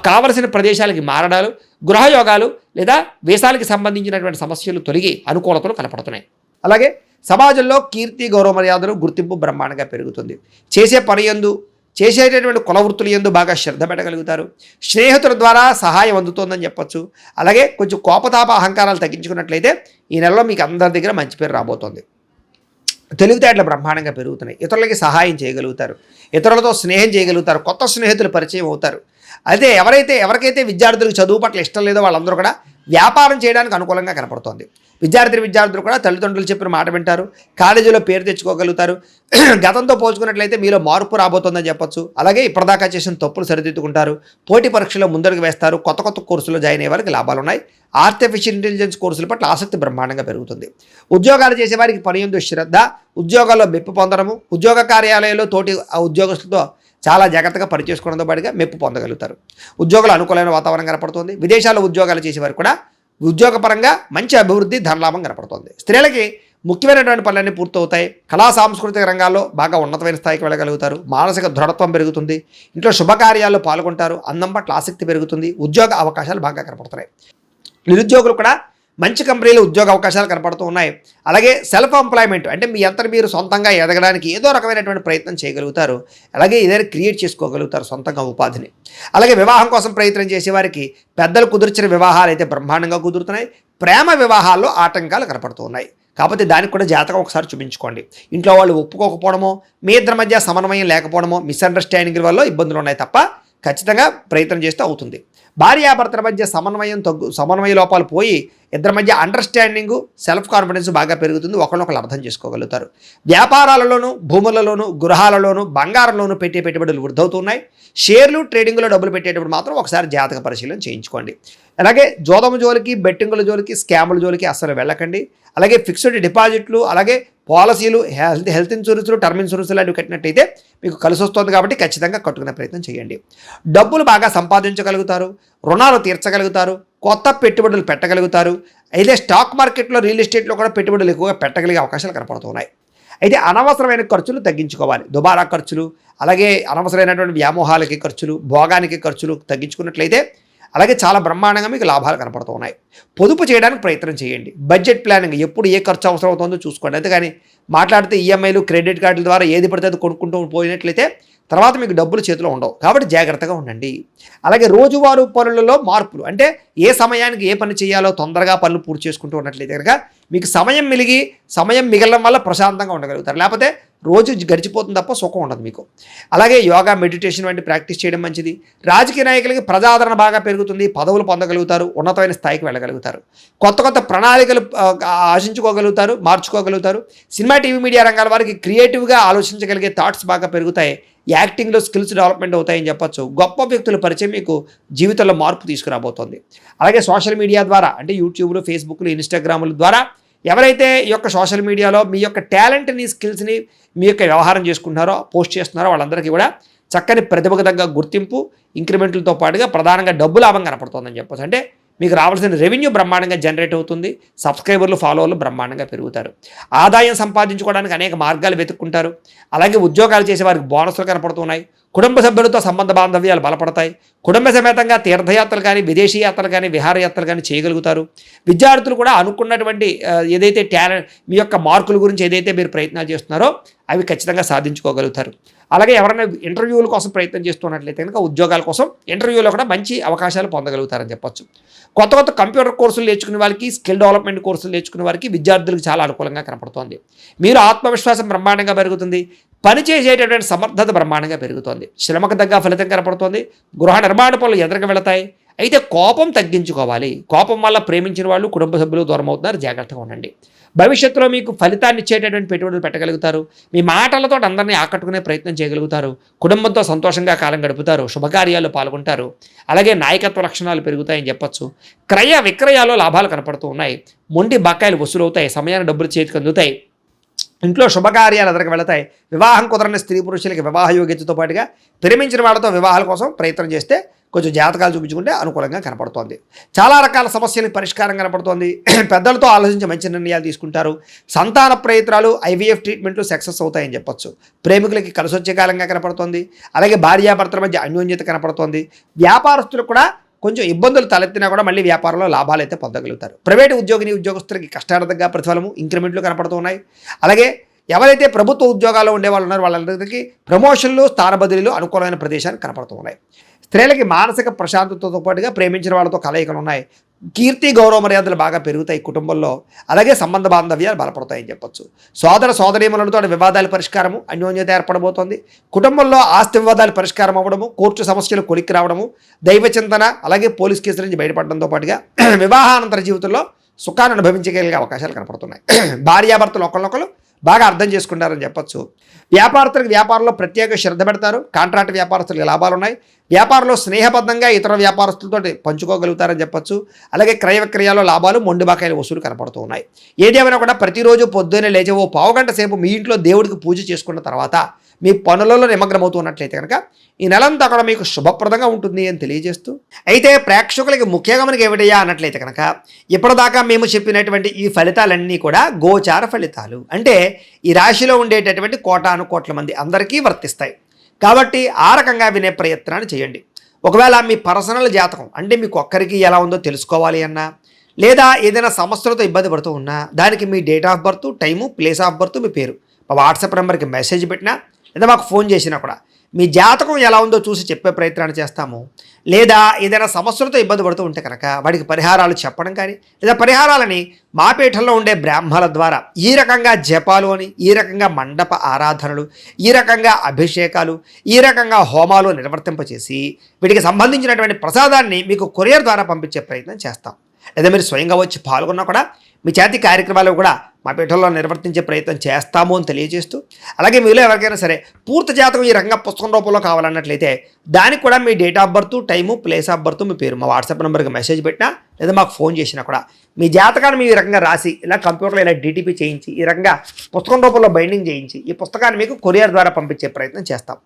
Speaker 3: కావలసిన ప్రదేశాలకి మారడాలు, గృహయోగాలు లేదా వేసాలకి సంబంధించినటువంటి సమస్యలు తొలగి అనుకూలతలు కనపడుతున్నాయి. అలాగే సమాజంలో కీర్తి, గౌరవ మర్యాదలు, గుర్తింపు బ్రహ్మాండంగా పెరుగుతుంది. చేసే పని యందు, చేసేటటువంటి కుల వృత్తుల యందు బాగా శ్రద్ధ పెట్టగలుగుతారు. స్నేహితుల ద్వారా సహాయం అందుతోందని చెప్పొచ్చు. అలాగే కొంచెం కోపతాప అహంకారాలు తగ్గించుకున్నట్లయితే ఈ నెలలో మీకు అందరి దగ్గర మంచి పేరు రాబోతోంది. తెలివితేటలు బ్రహ్మాండంగా పెరుగుతున్నాయి. ఇతరులకి సహాయం చేయగలుగుతారు, ఇతరులతో స్నేహం చేయగలుగుతారు, కొత్త స్నేహితులు పరిచయం అవుతారు. అయితే ఎవరికైతే విద్యార్థులకు చదువు పట్ల ఇష్టం లేదో వాళ్ళందరూ కూడా వ్యాపారం చేయడానికి అనుకూలంగా కనపడుతోంది. విద్యార్థులు కూడా తల్లిదండ్రులు చెప్పిన మాట వింటారు, కాలేజీలో పేరు తెచ్చుకోగలుగుతారు. గతంతో పోల్చుకున్నట్లయితే మీలో మార్పు రాబోతోందని చెప్పొచ్చు. అలాగే ఇప్పటిదాకా చేసిన తప్పులు సరిదిద్దుకుంటారు, పోటీ పరీక్షలో ముందడుగు వేస్తారు, కొత్త కొత్త కోర్సులో జాయిన్ అయ్యే వారికి లాభాలు ఉన్నాయి. ఆర్టిఫిషియల్ ఇంటెలిజెన్స్ కోర్సుల పట్ల ఆసక్తి బ్రహ్మాండంగా పెరుగుతుంది. ఉద్యోగాలు చేసేవారికి పని యందు శ్రద్ధ, ఉద్యోగాల్లో మెప్పు పొందడము, ఉద్యోగ కార్యాలయంలో తోటి ఉద్యోగస్తులతో చాలా జాగ్రత్తగా పనిచేసుకోవడంతో పాటుగా మెప్పు పొందగలుగుతారు. ఉద్యోగులు అనుకూలమైన వాతావరణం కనపడుతుంది. విదేశాల్లో ఉద్యోగాలు చేసేవారు కూడా ఉద్యోగపరంగా మంచి అభివృద్ధి, ధనలాభం కనపడుతుంది. స్త్రీలకి ముఖ్యమైనటువంటి పనులన్నీ పూర్తవుతాయి. కళా సాంస్కృతిక రంగాల్లో బాగా ఉన్నతమైన స్థాయికి వెళ్ళగలుగుతారు. మానసిక దృఢత్వం పెరుగుతుంది. ఇంట్లో శుభకార్యాల్లో పాల్గొంటారు. అందం పట్ల ఆసక్తి పెరుగుతుంది. ఉద్యోగ అవకాశాలు బాగా కనపడుతున్నాయి. నిరుద్యోగులు కూడా మంచి కంపెనీలు ఉద్యోగ అవకాశాలు కనపడుతూ ఉన్నాయి. అలాగే సెల్ఫ్ ఎంప్లాయ్మెంట్ అంటే మీ అంతా మీరు సొంతంగా ఎదగడానికి ఏదో రకమైనటువంటి ప్రయత్నం చేయగలుగుతారు. అలాగే ఏదైనా క్రియేట్ చేసుకోగలుగుతారు సొంతంగా ఉపాధిని. అలాగే వివాహం కోసం ప్రయత్నం చేసేవారికి పెద్దలు కుదిర్చిన వివాహాలు అయితే బ్రహ్మాండంగా కుదురుతున్నాయి. ప్రేమ వివాహాల్లో ఆటంకాలు కనపడుతూ ఉన్నాయి. కాబట్టి దానికి కూడా జాతకం ఒకసారి చూపించుకోండి. ఇంట్లో వాళ్ళు ఒప్పుకోకపోవడమో, మీ ఇద్దరి మధ్య సమన్వయం లేకపోవడమో, మిస్అండర్స్టాండింగ్ వల్ల ఇబ్బందులు ఉన్నాయి తప్ప ఖచ్చితంగా ప్రయత్నం చేస్తే అవుతుంది. భార్యాభర్తల మధ్య సమన్వయ లోపాలు పోయి ఇద్దరి మధ్య అండర్స్టాండింగు, సెల్ఫ్ కాన్ఫిడెన్స్ బాగా పెరుగుతుంది, ఒకరినొకరు అర్థం చేసుకోగలుగుతారు. వ్యాపారాలలోనూ, భూములలోనూ, గృహాలలోనూ, బంగారంలోనూ పెట్టే పెట్టుబడులు వృద్ధవుతున్నాయి. షేర్లు, ట్రేడింగ్లో డబ్బులు పెట్టేటప్పుడు మాత్రం ఒకసారి జాతక పరిశీలన చేయించుకోండి. అలాగే జోదము జోలికి, బెట్టింగుల జోలికి, స్కాముల జోలికి అస్సలు వెళ్ళకండి. అలాగే ఫిక్స్డ్ డిపాజిట్లు, అలాగే పాలసీలు, హెల్త్ ఇన్సూరెన్స్లు, టర్మ్ ఇన్సూరెన్స్ లాంటివి కట్టినట్టయితే మీకు కలిసి వస్తుంది కాబట్టి ఖచ్చితంగా కట్టుకునే ప్రయత్నం చేయండి. డబ్బులు బాగా సంపాదించగలుగుతారు, రుణాలు తీర్చగలుగుతారు, కొత్త పెట్టుబడులు పెట్టగలుగుతారు. అయితే స్టాక్ మార్కెట్లో, రియల్ ఎస్టేట్లో కూడా పెట్టుబడులు ఎక్కువగా పెట్టగలిగే అవకాశాలు కనపడుతున్నాయి. అయితే అనవసరమైన ఖర్చులు తగ్గించుకోవాలి. దుబారా ఖర్చులు, అలాగే అనవసరమైనటువంటి వ్యామోహాలకి ఖర్చులు, భోగానికి ఖర్చులు తగ్గించుకున్నట్లయితే అలాగే చాలా బ్రహ్మాండంగా మీకు లాభాలు కనపడుతూ ఉన్నాయి. పొదుపు చేయడానికి ప్రయత్నం చేయండి. బడ్జెట్ ప్లానింగ్, ఎప్పుడు ఏ ఖర్చు అవసరం అవుతుందో చూసుకోండి. అంతేగాని మాట్లాడితే ఈఎంఐలు, క్రెడిట్ కార్డుల ద్వారా ఏది పడితే అది కొనుక్కుంటూ పోయినట్లయితే తర్వాత మీకు డబ్బులు చేతిలో ఉండవు. కాబట్టి జాగ్రత్తగా ఉండండి. అలాగే రోజువారీ పనులలో మార్పులు, అంటే ఏ సమయానికి ఏ పని చేయాలో తొందరగా పనులు పూర్తి చేసుకుంటూ ఉన్నట్లయితే కనుక మీకు సమయం మిగలడం వల్ల ప్రశాంతంగా ఉండగలుగుతారు. లేకపోతే రోజు గడిచిపోతుంది తప్ప సుఖం ఉండదు మీకు. అలాగే యోగా, మెడిటేషన్ వంటి ప్రాక్టీస్ చేయడం మంచిది. రాజకీయ నాయకులకి ప్రజాదరణ బాగా పెరుగుతుంది, పదవులు పొందగలుగుతారు, ఉన్నతమైన స్థాయికి వెళ్ళగలుగుతారు, కొత్త ప్రణాళికలు ఆశించుకోగలుగుతారు, మార్చుకోగలుగుతారు. సినిమా, టీవీ, మీడియా రంగాల వారికి క్రియేటివ్గా ఆలోచించగలిగే థాట్స్ బాగా పెరుగుతాయి. యాక్టింగ్లో స్కిల్స్ డెవలప్మెంట్ అవుతాయని చెప్పొచ్చు. గొప్ప వ్యక్తుల పరిచయం మీకు జీవితంలో మార్పు తీసుకురాబోతోంది. అలాగే సోషల్ మీడియా ద్వారా, అంటే యూట్యూబ్లు, ఫేస్బుక్లు, ఇన్స్టాగ్రాముల ద్వారా ఎవరైతే ఈ యొక్క సోషల్ మీడియాలో మీ యొక్క టాలెంట్ని, స్కిల్స్ని మీ యొక్క వ్యవహారం చేసుకుంటున్నారో, పోస్ట్ చేస్తున్నారో వాళ్ళందరికీ కూడా చక్కని ప్రతిభకు తగ్గ గుర్తింపు, ఇంక్రిమెంట్లతో పాటుగా ప్రధానంగా డబ్బు లాభం కనపడుతుందని చెప్పొచ్చు. అంటే మీకు రావాల్సిన రెవెన్యూ బ్రహ్మాండంగా జనరేట్ అవుతుంది. సబ్స్క్రైబర్లు, ఫాలోవర్లు బ్రహ్మాండంగా పెరుగుతారు. ఆదాయం సంపాదించుకోవడానికి అనేక మార్గాలు వెతుక్కుంటారు. అలాగే ఉద్యోగాలు చేసే వారికి బోనస్లు కనపడుతున్నాయి. కుటుంబ సభ్యులతో సంబంధ బాంధవ్యాలు బలపడతాయి. కుటుంబ సమేతంగా తీర్థయాత్రలు కానీ, విదేశీ యాత్రలు కానీ, విహారయాత్రలు కానీ చేయగలుగుతారు. విద్యార్థులు కూడా అనుకున్నటువంటి ఏదైతే టాలెంట్, మీ యొక్క మార్కుల గురించి ఏదైతే మీరు ప్రయత్నాలు చేస్తున్నారో అవి ఖచ్చితంగా సాధించుకోగలుగుతారు. అలాగే ఎవరైనా ఇంటర్వ్యూల కోసం ప్రయత్నం చేస్తున్నట్లయితే కనుక ఉద్యోగాల కోసం ఇంటర్వ్యూలో కూడా మంచి అవకాశాలు పొందగలుగుతారని చెప్పొచ్చు. కొత్త కంప్యూటర్ కోర్సులు నేర్చుకునే వారికి, స్కిల్ డెవలప్మెంట్ కోర్సులు నేర్చుకునే వారికి, విద్యార్థులకు చాలా అనుకూలంగా కనపడుతోంది. మీరు ఆత్మవిశ్వాసం బ్రహ్మాండంగా పెరుగుతుంది. పని చేసేటటువంటి సమర్థత బ్రహ్మాండంగా పెరుగుతోంది. శ్రమకు తగ్గ ఫలితం కనపడుతోంది. గృహ నిర్మాణ పనులు ఎదురుగా వెళతాయి. అయితే కోపం తగ్గించుకోవాలి. కోపం వల్ల ప్రేమించిన వాళ్ళు, కుటుంబ సభ్యులు దూరం అవుతున్నారు. జాగ్రత్తగా ఉండండి. భవిష్యత్తులో మీకు ఫలితాన్ని ఇచ్చేటటువంటి పెట్టుబడులు పెట్టగలుగుతారు. మీ మాటలతో అందరినీ ఆకట్టుకునే ప్రయత్నం చేయగలుగుతారు. కుటుంబంతో సంతోషంగా కాలం గడుపుతారు. శుభకార్యాల్లో పాల్గొంటారు. అలాగే నాయకత్వ లక్షణాలు పెరుగుతాయని చెప్పొచ్చు. క్రయ విక్రయాల్లో లాభాలు కనపడుతూ ఉన్నాయి. మొండి బకాయిలు వసూలవుతాయి. సమయాన్ని డబ్బులు చేతికి అందుతాయి. ఇంట్లో శుభకార్యాలు ఎదురుకు వెళతాయి. వివాహం కుదరని స్త్రీ పురుషులకి వివాహ యోగ్యతతో పాటుగా ప్రేమించిన వాళ్ళతో వివాహాల కోసం ప్రయత్నం చేస్తే కొంచెం జాతకాలు చూపించుకుంటే అనుకూలంగా కనపడుతోంది. చాలా రకాల సమస్యలకు పరిష్కారం కనపడుతోంది. పెద్దలతో ఆలోచించి మంచి నిర్ణయాలు తీసుకుంటారు. సంతాన ప్రయత్నాలు, ఐవీఎఫ్ ట్రీట్మెంట్లు సక్సెస్ అవుతాయని చెప్పొచ్చు. ప్రేమికులకి కలిసి వచ్చే కాలంగా కనపడుతోంది. అలాగే భార్యాభర్తల మధ్య అన్యోన్యత కనపడుతోంది. వ్యాపారస్తులకు కూడా కొంచెం ఇబ్బందులు తలెత్తినా కూడా మళ్ళీ వ్యాపారంలో లాభాలు అయితే పొందగలుగుతారు. ప్రైవేటు ఉద్యోగస్తులకి కష్టార్థంగా ప్రతిఫలము, ఇంక్రిమెంట్లు కనపడుతున్నాయి. అలాగే ఎవరైతే ప్రభుత్వ ఉద్యోగాల్లో ఉండే వాళ్ళు ఉన్నారో వాళ్ళందరికీ ప్రమోషన్లు, స్థాన బదిలీలు అనుకూలమైన ప్రదేశాలు కనపడుతూ ఉన్నాయి. స్త్రీలకి మానసిక ప్రశాంతతతో పాటుగా ప్రేమించిన వాళ్ళతో కలయికలు ఉన్నాయి. కీర్తి, గౌరవ మర్యాదలు బాగా పెరుగుతాయి కుటుంబంలో. అలాగే సంబంధ బాంధవ్యాలు బలపడతాయని చెప్పొచ్చు. సోదరీమణులతో వివాదాల పరిష్కారము, అన్యోన్యత ఏర్పడబోతోంది. కుటుంబంలో ఆస్తి వివాదాలు పరిష్కారం అవ్వడము, కోర్టు సమస్యలు కొలిక్కి రావడము, దైవ చింతన, అలాగే పోలీస్ కేసుల నుంచి బయటపడడంతో పాటుగా వివాహానంతర జీవితంలో సుఖాన్ని అనుభవించగలిగే అవకాశాలు కనపడుతున్నాయి. భార్యాభర్తలు ఒకరినొకరు బాగా అర్థం చేసుకుంటారని చెప్పొచ్చు. వ్యాపారస్తులకు వ్యాపారంలో ప్రత్యేక శ్రద్ధ పెడతారు. కాంట్రాక్ట్ వ్యాపారస్తులకు లాభాలు ఉన్నాయి. వ్యాపారంలో స్నేహబద్ధంగా ఇతర వ్యాపారస్తులతో పంచుకోగలుగుతారని చెప్పొచ్చు. అలాగే క్రయ విక్రయాల్లో లాభాలు, మొండి బకాయిల వసూలు కనపడుతూ ఉన్నాయి. ఏదేమైనా కూడా ప్రతిరోజు పొద్దున్నే లేచి ఓ పావుగంట సేపు మీ ఇంట్లో దేవుడికి పూజ చేసుకున్న తర్వాత మీ పనులలో నిమగ్నమవుతున్నట్లయితే కనుక ఈ నెలంతా కూడా మీకు శుభప్రదంగా ఉంటుంది అని తెలియజేస్తూ, అయితే ప్రేక్షకులకి ముఖ్యంగా మనకి ఏమిటయ్యా అన్నట్లయితే కనుక ఇప్పటిదాకా మేము చెప్పినటువంటి ఈ ఫలితాలన్నీ కూడా గోచార ఫలితాలు. అంటే ఈ రాశిలో ఉండేటటువంటి కోటాను కోట్ల మంది అందరికీ వర్తిస్తాయి. కాబట్టి ఆ రకంగా వినే ప్రయత్నాన్ని చేయండి. ఒకవేళ మీ పర్సనల్ జాతకం అంటే మీకు ఒక్కరికి ఎలా ఉందో తెలుసుకోవాలి అన్నా, లేదా ఏదైనా సమస్యలతో ఇబ్బంది పడుతూ ఉన్నా దానికి మీ date of birth, time, place of birth, మీ పేరు మా వాట్సాప్ నెంబర్కి మెసేజ్ పెట్టినా లేదా మాకు ఫోన్ చేసినా కూడా మీ జాతకం ఎలా ఉందో చూసి చెప్పే ప్రయత్నాన్ని చేస్తాము. లేదా ఏదైనా సమస్యలతో ఇబ్బంది పడుతూ ఉంటే కనుక వాడికి పరిహారాలు చెప్పడం కానీ, లేదా పరిహారాలని మా పీఠంలో ఉండే బ్రాహ్మణుల ద్వారా ఈ రకంగా జపాలు అని, ఈ రకంగా మండప ఆరాధనలు, ఈ రకంగా అభిషేకాలు, ఈ రకంగా హోమాలు నిర్వర్తింపచేసి వీటికి సంబంధించినటువంటి ప్రసాదాన్ని మీకు కొరియర్ ద్వారా పంపించే ప్రయత్నం చేస్తాం. లేదా మీరు స్వయంగా వచ్చి పాల్గొన్నా కూడా మీ చేతి కార్యక్రమాలు కూడా మా పీఠంలో నిర్వర్తించే ప్రయత్నం చేస్తాము అని తెలియజేస్తూ, అలాగే మీలో ఎవరికైనా సరే పూర్తి జాతకం ఈ రకంగా పుస్తకం రూపంలో కావాలన్నట్లయితే దానికి కూడా మీ date of birth, time, place of birth, మీ పేరు మా వాట్సాప్ నెంబర్కి మెసేజ్ పెట్టినా లేదా మాకు ఫోన్ చేసినా కూడా మీ జాతకాన్ని మేము ఈ రకంగా రాసి ఇలా కంప్యూటర్లో ఇలా డిటిపి చేయించి ఈ రకంగా పుస్తకం రూపంలో బైండింగ్ చేయించి ఈ పుస్తకాన్ని మీకు కొరియర్ ద్వారా పంపించే ప్రయత్నం చేస్తాం.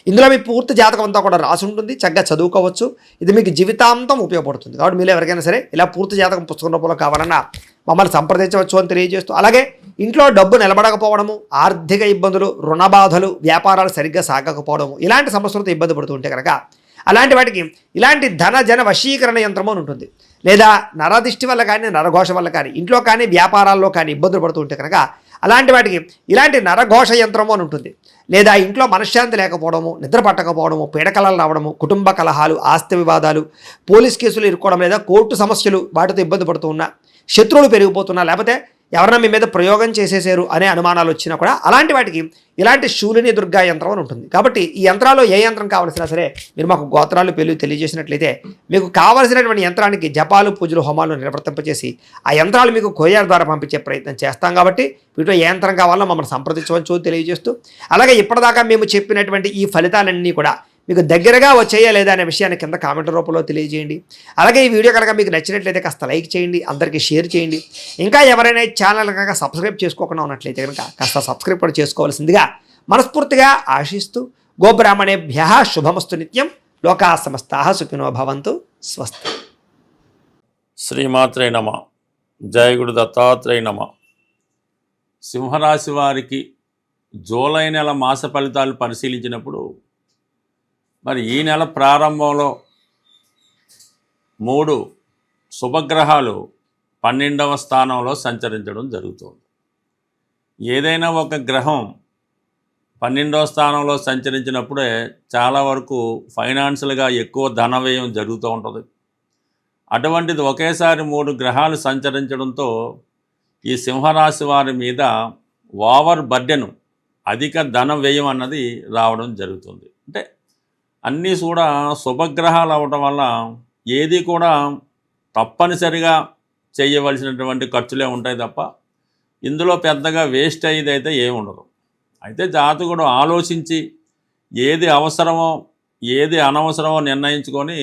Speaker 3: ఇందులో మీ పూర్తి జాతకం అంతా కూడా రాసి ఉంటుంది, చక్కగా చదువుకోవచ్చు. ఇది మీకు జీవితాంతం ఉపయోగపడుతుంది. కాబట్టి మీరు ఎవరికైనా సరే ఇలా పూర్తి జాతకం పుస్తకం రూపంలో కావాలన్నా మమ్మల్ని సంప్రదించవచ్చు అని తెలియజేస్తూ, అలాగే ఇంట్లో డబ్బు నిలబడకపోవడము, ఆర్థిక ఇబ్బందులు, రుణ బాధలు, వ్యాపారాలు సరిగ్గా సాగకపోవడము, ఇలాంటి సమస్యలతో ఇబ్బంది పడుతూ ఉంటే కనుక అలాంటి వాటికి ఇలాంటి ధన జన వశీకరణ యంత్రము అని ఉంటుంది. లేదా నరదిష్టి వల్ల కానీ, నరఘోష వల్ల కానీ, ఇంట్లో కానీ వ్యాపారాల్లో కానీ ఇబ్బందులు పడుతూ ఉంటే కనుక అలాంటి వాటికి ఇలాంటి నరఘోష యంత్రము అని ఉంటుంది. లేదా ఇంట్లో మనశ్శాంతి లేకపోవడము, నిద్ర పట్టకపోవడము, పీడకలలు రావడము, కుటుంబ కలహాలు, ఆస్తి వివాదాలు, పోలీస్ కేసులు ఇరుక్కోవడం, లేదా కోర్టు సమస్యలు వాటితో ఇబ్బంది పడుతూ ఉన్నా, శత్రువులు పెరిగిపోతున్నా, లేకపోతే ఎవరైనా మీ మీద ప్రయోగం చేసేసారు అనే అనుమానాలు వచ్చినా కూడా అలాంటి వాటికి ఇలాంటి శూలిని దుర్గా యంత్రం అని ఉంటుంది. కాబట్టి ఈ యంత్రాల్లో ఏ యంత్రం కావాల్సినా సరే మీరు మాకు గోత్రాలు పేర్లు తెలియజేసినట్లయితే మీకు కావాల్సినటువంటి యంత్రానికి జపాలు, పూజలు, హోమాలు నిర్వర్తింపచేసి ఆ యంత్రాలు మీకు కొరియర్ ద్వారా పంపించే ప్రయత్నం చేస్తాం. కాబట్టి వీటిలో ఏ యంత్రం కావాలో మమ్మల్ని సంప్రదించవచ్చు తెలియజేస్తూ, అలాగే ఇప్పటిదాకా మేము చెప్పినటువంటి ఈ ఫలితాలన్నీ కూడా మీకు దగ్గరగా వచ్చేయా లేదా అనే విషయాన్ని కింద కామెంట్ రూపంలో తెలియజేయండి. అలాగే ఈ వీడియో కనుక మీకు నచ్చినట్లయితే కాస్త లైక్ చేయండి, అందరికీ షేర్ చేయండి. ఇంకా ఎవరైనా ఛానల్ కనుక సబ్స్క్రైబ్ చేసుకోకుండా ఉన్నట్లయితే కనుక కాస్త సబ్స్క్రైబ్ కూడా చేసుకోవాల్సిందిగా మనస్ఫూర్తిగా ఆశిస్తూ, గోబ్రాహ్మణేభ్యః శుభమస్తు నిత్యం, లోకాః సమస్తాః సుఖినో భవంతు, స్వస్తి.
Speaker 4: శ్రీమాత్రే నమ. జయ గురు దత్తాత్రేయ నమ. సింహరాశి వారికి జూలై నెల మాస ఫలితాలు పరిశీలించినప్పుడు మరి ఈ నెల ప్రారంభంలో 3 శుభగ్రహాలు 12వ స్థానంలో సంచరించడం జరుగుతుంది. ఏదైనా ఒక గ్రహం 12వ స్థానంలో సంచరించినప్పుడే చాలా వరకు ఫైనాన్షియల్గా ఎక్కువ ధన వ్యయం జరుగుతూ ఉంటుంది. అటువంటిది ఒకేసారి 3 గ్రహాలు సంచరించడంతో ఈ సింహరాశి వారి మీద ఓవర్ బర్డెను, అధిక ధన వ్యయం అన్నది రావడం జరుగుతుంది. అంటే అన్నీ కూడా శుభగ్రహాలు అవ్వటం వల్ల ఏది కూడా తప్పనిసరిగా చేయవలసినటువంటి ఖర్చులే ఉంటాయి తప్ప ఇందులో పెద్దగా వేస్ట్ అయ్యేది అయితే ఏమి ఉండదు. అయితే జాతకుడు ఆలోచించి ఏది అవసరమో ఏది అనవసరమో నిర్ణయించుకొని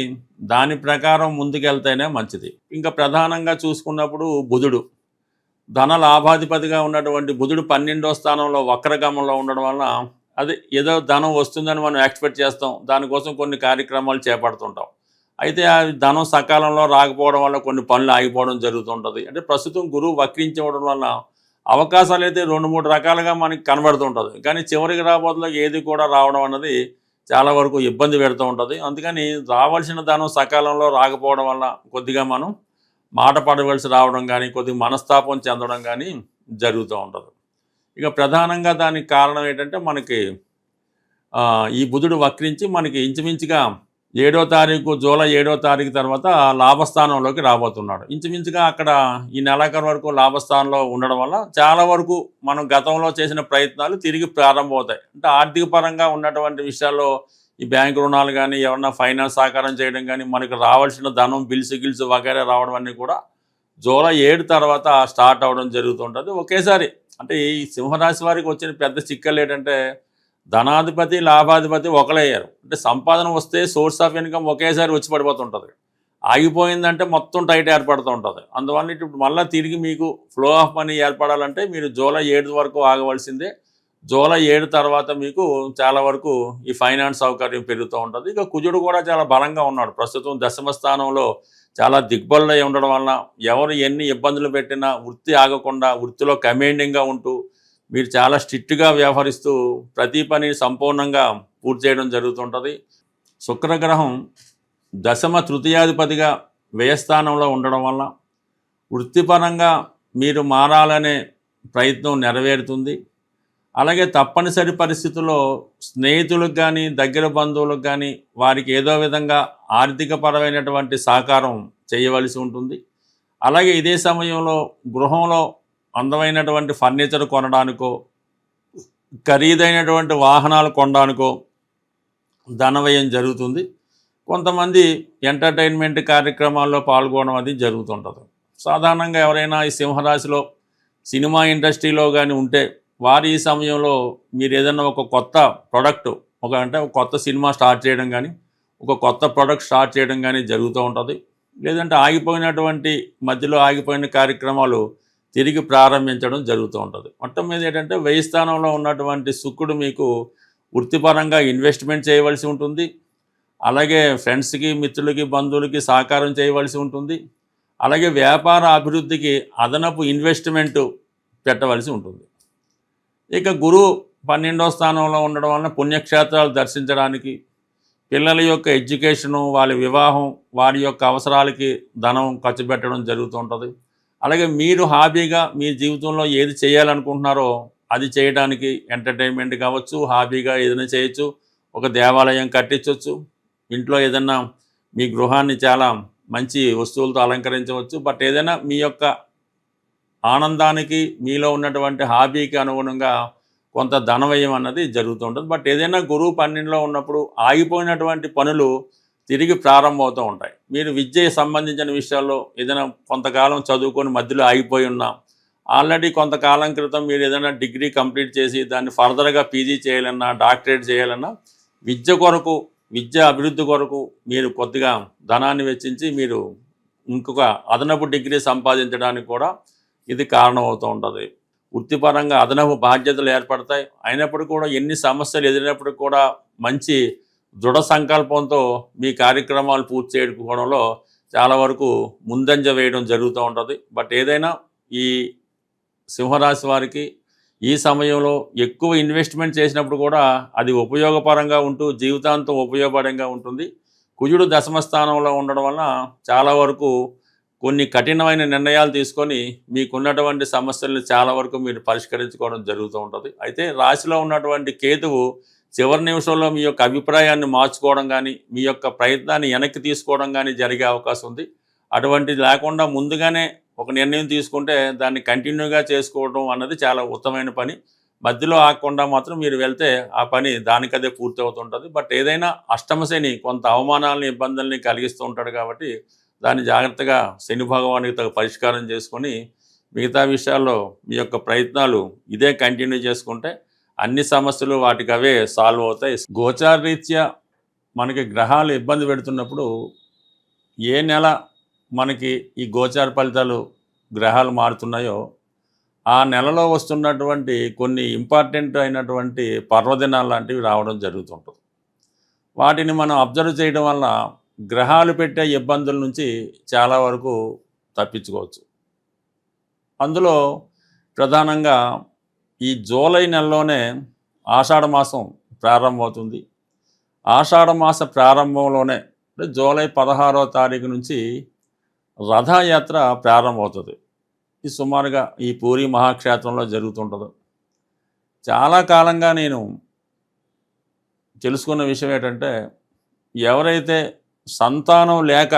Speaker 4: దాని ప్రకారం ముందుకెళ్తేనే మంచిది. ఇంకా ప్రధానంగా చూసుకున్నప్పుడు బుధుడు, ధన లాభాధిపతిగా ఉన్నటువంటి బుధుడు 12వ స్థానంలో వక్రగమంలో ఉండడం వల్ల అది ఏదో ధనం వస్తుందని మనం ఎక్స్పెక్ట్ చేస్తాం, దానికోసం కొన్ని కార్యక్రమాలు చేపడుతుంటాం. అయితే ఆ ధనం సకాలంలో రాకపోవడం వల్ల కొన్ని పనులు ఆగిపోవడం జరుగుతుంటుంది. అంటే ప్రస్తుతం గురువు వక్రించడం వల్ల అవకాశాలు అయితే 2-3 రకాలుగా మనకి కనబడుతుంటుంది. కానీ చివరికి రాబోతులో ఏది కూడా రావడం అన్నది చాలా వరకు ఇబ్బంది పెడుతూ ఉంటుంది. అందుకని రావాల్సిన ధనం సకాలంలో రాకపోవడం వల్ల కొద్దిగా మనం మాట పడవలసి రావడం కానీ, కొద్దిగా మనస్తాపం చెందడం కానీ జరుగుతూ ఉంటుంది. ఇక ప్రధానంగా దానికి కారణం ఏంటంటే మనకి ఈ బుధుడు వక్రించి మనకి ఇంచుమించుగా 7వ తారీఖు, జూలై 7వ తారీఖు తర్వాత లాభస్థానంలోకి రాబోతున్నాడు. ఇంచుమించుగా అక్కడ ఈ నెలాఖరు వరకు లాభస్థానంలో ఉండడం వల్ల చాలా వరకు మనం గతంలో చేసిన ప్రయత్నాలు తిరిగి ప్రారంభమవుతాయి. అంటే ఆర్థిక పరంగా ఉన్నటువంటి విషయాల్లో ఈ బ్యాంకు రుణాలు కానీ, ఎవరన్నా ఫైనాన్స్ సహకారం చేయడం కానీ, మనకు రావాల్సిన ధనం, బిల్స్ వగైరా రావడం అన్నీ కూడా జూలై 7 తర్వాత స్టార్ట్ అవ్వడం జరుగుతుంటుంది ఒకేసారి. అంటే ఈ సింహరాశి వారికి వచ్చిన పెద్ద చిక్కలు ఏంటంటే ధనాధిపతి, లాభాధిపతి ఒకలయ్యారు. అంటే సంపాదన వస్తే సోర్స్ ఆఫ్ ఇన్కమ్ ఒకేసారి వచ్చి పడిపోతుంటుంది. ఆగిపోయిందంటే మొత్తం టైట్ ఏర్పడుతూ ఉంటుంది. అందువల్ల ఇప్పుడు మళ్ళీ తిరిగి మీకు ఫ్లో ఆఫ్ మనీ ఏర్పడాలంటే మీరు జూలై 7 వరకు ఆగవలసిందే. జూలై 7 తర్వాత మీకు చాలా వరకు ఈ ఫైనాన్స్ సౌకర్యం పెరుగుతూ ఉంటుంది. ఇక కుజుడు కూడా చాలా బలంగా ఉన్నాడు. ప్రస్తుతం 10వ స్థానంలో చాలా దిగ్బలుడై ఉండడం వలన ఎవరు ఎన్ని ఇబ్బందులు పెట్టినా వృత్తి ఆగకుండా వృత్తిలో కమాండింగ్గా ఉంటూ మీరు చాలా స్ట్రిక్ట్గా వ్యవహరిస్తూ ప్రతి పని సంపూర్ణంగా పూర్తి చేయడం జరుగుతుంటుంది. శుక్రగ్రహం 10వ తృతీయాధిపతిగా వ్యయస్థానంలో ఉండడం వల్ల వృత్తిపరంగా మీరు మారాలనే ప్రయత్నం నెరవేరుతుంది. అలాగే తప్పనిసరి పరిస్థితుల్లో స్నేహితులకు కానీ, దగ్గర బంధువులకు కానీ వారికి ఏదో విధంగా ఆర్థికపరమైనటువంటి సహకారం చేయవలసి ఉంటుంది. అలాగే ఇదే సమయంలో గృహంలో అందమైనటువంటి ఫర్నిచర్ కొనడానికో, ఖరీదైనటువంటి వాహనాలు కొనడానికో ధనవ్యయం జరుగుతుంది. కొంతమంది ఎంటర్టైన్మెంట్ కార్యక్రమాల్లో పాల్గొనడం అది జరుగుతుంటుంది. సాధారణంగా ఎవరైనా ఈ సింహరాశిలో సినిమా ఇండస్ట్రీలో కానీ ఉంటే వారు ఈ సమయంలో మీరు ఏదైనా ఒక కొత్త ప్రొడక్ట్ ఒక కొత్త సినిమా స్టార్ట్ చేయడం కానీ ఒక కొత్త ప్రొడక్ట్ స్టార్ట్ చేయడం కానీ జరుగుతూ ఉంటుంది. లేదంటే ఆగిపోయినటువంటి మధ్యలో ఆగిపోయిన కార్యక్రమాలు తిరిగి ప్రారంభించడం జరుగుతూ ఉంటుంది. మొత్తం మీద ఏంటంటే వ్యయ స్థానంలో ఉన్నటువంటి శుక్రుడు మీకు వృత్తిపరంగా ఇన్వెస్ట్మెంట్ చేయవలసి ఉంటుంది. అలాగే ఫ్రెండ్స్కి, మిత్రులకి, బంధువులకి సహకారం చేయవలసి ఉంటుంది. అలాగే వ్యాపార అభివృద్ధికి అదనపు ఇన్వెస్ట్మెంట్ పెట్టవలసి ఉంటుంది. ఇక గురువు 12వ స్థానంలో ఉండడం వలన పుణ్యక్షేత్రాలు దర్శించడానికి, పిల్లల యొక్క ఎడ్యుకేషను, వాళ్ళ వివాహం, వారి యొక్క అవసరాలకి ధనం ఖర్చు పెట్టడం జరుగుతూ ఉంటుంది. అలాగే మీరు హాబీగా మీ జీవితంలో ఏది చేయాలనుకుంటున్నారో అది చేయడానికి ఎంటర్టైన్మెంట్ కావచ్చు, హాబీగా ఏదైనా చేయొచ్చు, ఒక దేవాలయం కట్టించవచ్చు, ఇంట్లో ఏదైనా మీ గృహాన్ని చాలా మంచి వస్తువులతో అలంకరించవచ్చు. బట్ ఏదైనా మీ యొక్క ఆనందానికి, మీలో ఉన్నటువంటి హాబీకి అనుగుణంగా కొంత ధనవ్యయం అన్నది జరుగుతూ ఉంటుంది. బట్ ఏదైనా గురువు 12లో ఉన్నప్పుడు ఆగిపోయినటువంటి పనులు తిరిగి ప్రారంభమవుతూ ఉంటాయి. మీరు విద్యకి సంబంధించిన విషయాల్లో ఏదైనా కొంతకాలం చదువుకొని మధ్యలో ఆగిపోయి ఉన్నా, ఆల్రెడీ కొంతకాలం క్రితం మీరు ఏదైనా డిగ్రీ కంప్లీట్ చేసి దాన్ని ఫర్దర్గా పీజీ చేయాలన్నా, డాక్టరేట్ చేయాలన్నా, విద్య అభివృద్ధి కొరకు మీరు కొద్దిగా ధనాన్ని వెచ్చించి మీరు ఇంకొక అదనపు డిగ్రీ సంపాదించడానికి కూడా ఇది కారణమవుతూ ఉంటుంది. వృత్తిపరంగా అదనపు బాధ్యతలు ఏర్పడతాయి. అయినప్పటికీ కూడా ఎన్ని సమస్యలు ఎదిరినప్పటికీ కూడా మంచి దృఢ సంకల్పంతో మీ కార్యక్రమాలు పూర్తి చేసుకోవడంలో చాలా వరకు ముందంజ వేయడం జరుగుతూ ఉంటుంది. బట్ ఏదైనా ఈ సింహరాశి వారికి ఈ సమయంలో ఎక్కువ ఇన్వెస్ట్మెంట్ చేసినప్పుడు కూడా అది ఉపయోగపరంగా ఉంటూ జీవితాంతం ఉపయోగపడంగా ఉంటుంది. కుజుడు దశమ స్థానంలో ఉండడం వలన చాలా వరకు కొన్ని కఠినమైన నిర్ణయాలు తీసుకొని మీకున్నటువంటి సమస్యలను చాలా వరకు మీరు పరిష్కరించుకోవడం జరుగుతూ ఉంటుంది. అయితే రాశిలో ఉన్నటువంటి కేతువు చివరి నిమిషంలో మీ యొక్క అభిప్రాయాన్ని మార్చుకోవడం కానీ, మీ యొక్క ప్రయత్నాన్ని వెనక్కి తీసుకోవడం కానీ జరిగే అవకాశం ఉంది. అటువంటిది లేకుండా ముందుగానే ఒక నిర్ణయం తీసుకుంటే దాన్ని కంటిన్యూగా చేసుకోవడం అన్నది చాలా ఉత్తమమైన పని. మధ్యలో ఆగకుండా మాత్రం మీరు వెళ్తే ఆ పని దానికదే పూర్తి అవుతుంటుంది. బట్ ఏదైనా అష్టమశని కొంత అవమానాలని, ఇబ్బందుల్ని కలిగిస్తూ ఉంటాడు కాబట్టి దాన్ని జాగ్రత్తగా శని భగవానికి తగ్గ పరిష్కారం చేసుకొని మిగతా విషయాల్లో మీ యొక్క ప్రయత్నాలు ఇదే కంటిన్యూ చేసుకుంటే అన్ని సమస్యలు వాటికి అవే సాల్వ్ అవుతాయి. గోచారరీత్యా మనకి గ్రహాలు ఇబ్బంది పెడుతున్నప్పుడు ఏ నెల మనకి ఈ గోచార ఫలితాలు గ్రహాలు మారుతున్నాయో ఆ నెలలో వస్తున్నటువంటి కొన్ని ఇంపార్టెంట్ అయినటువంటి పర్వదినాలు లాంటివి రావడం జరుగుతుంటుంది. వాటిని మనం అబ్జర్వ్ చేయడం వల్ల గ్రహాలు పెట్టే ఇబ్బందుల నుంచి చాలా వరకు తప్పించుకోవచ్చు. అందులో ప్రధానంగా ఈ జూలై నెలలోనే ఆషాఢ మాసం ప్రారంభమవుతుంది. ఆషాఢ మాస ప్రారంభంలోనే అంటే జూలై 16వ తారీఖు నుంచి రథయాత్ర ప్రారంభమవుతుంది. ఇది సుమారుగా ఈ పూరి మహాక్షేత్రంలో జరుగుతుంటుంది. చాలా కాలంగా నేను తెలుసుకున్న విషయం ఏంటంటే, ఎవరైతే సంతానం లేక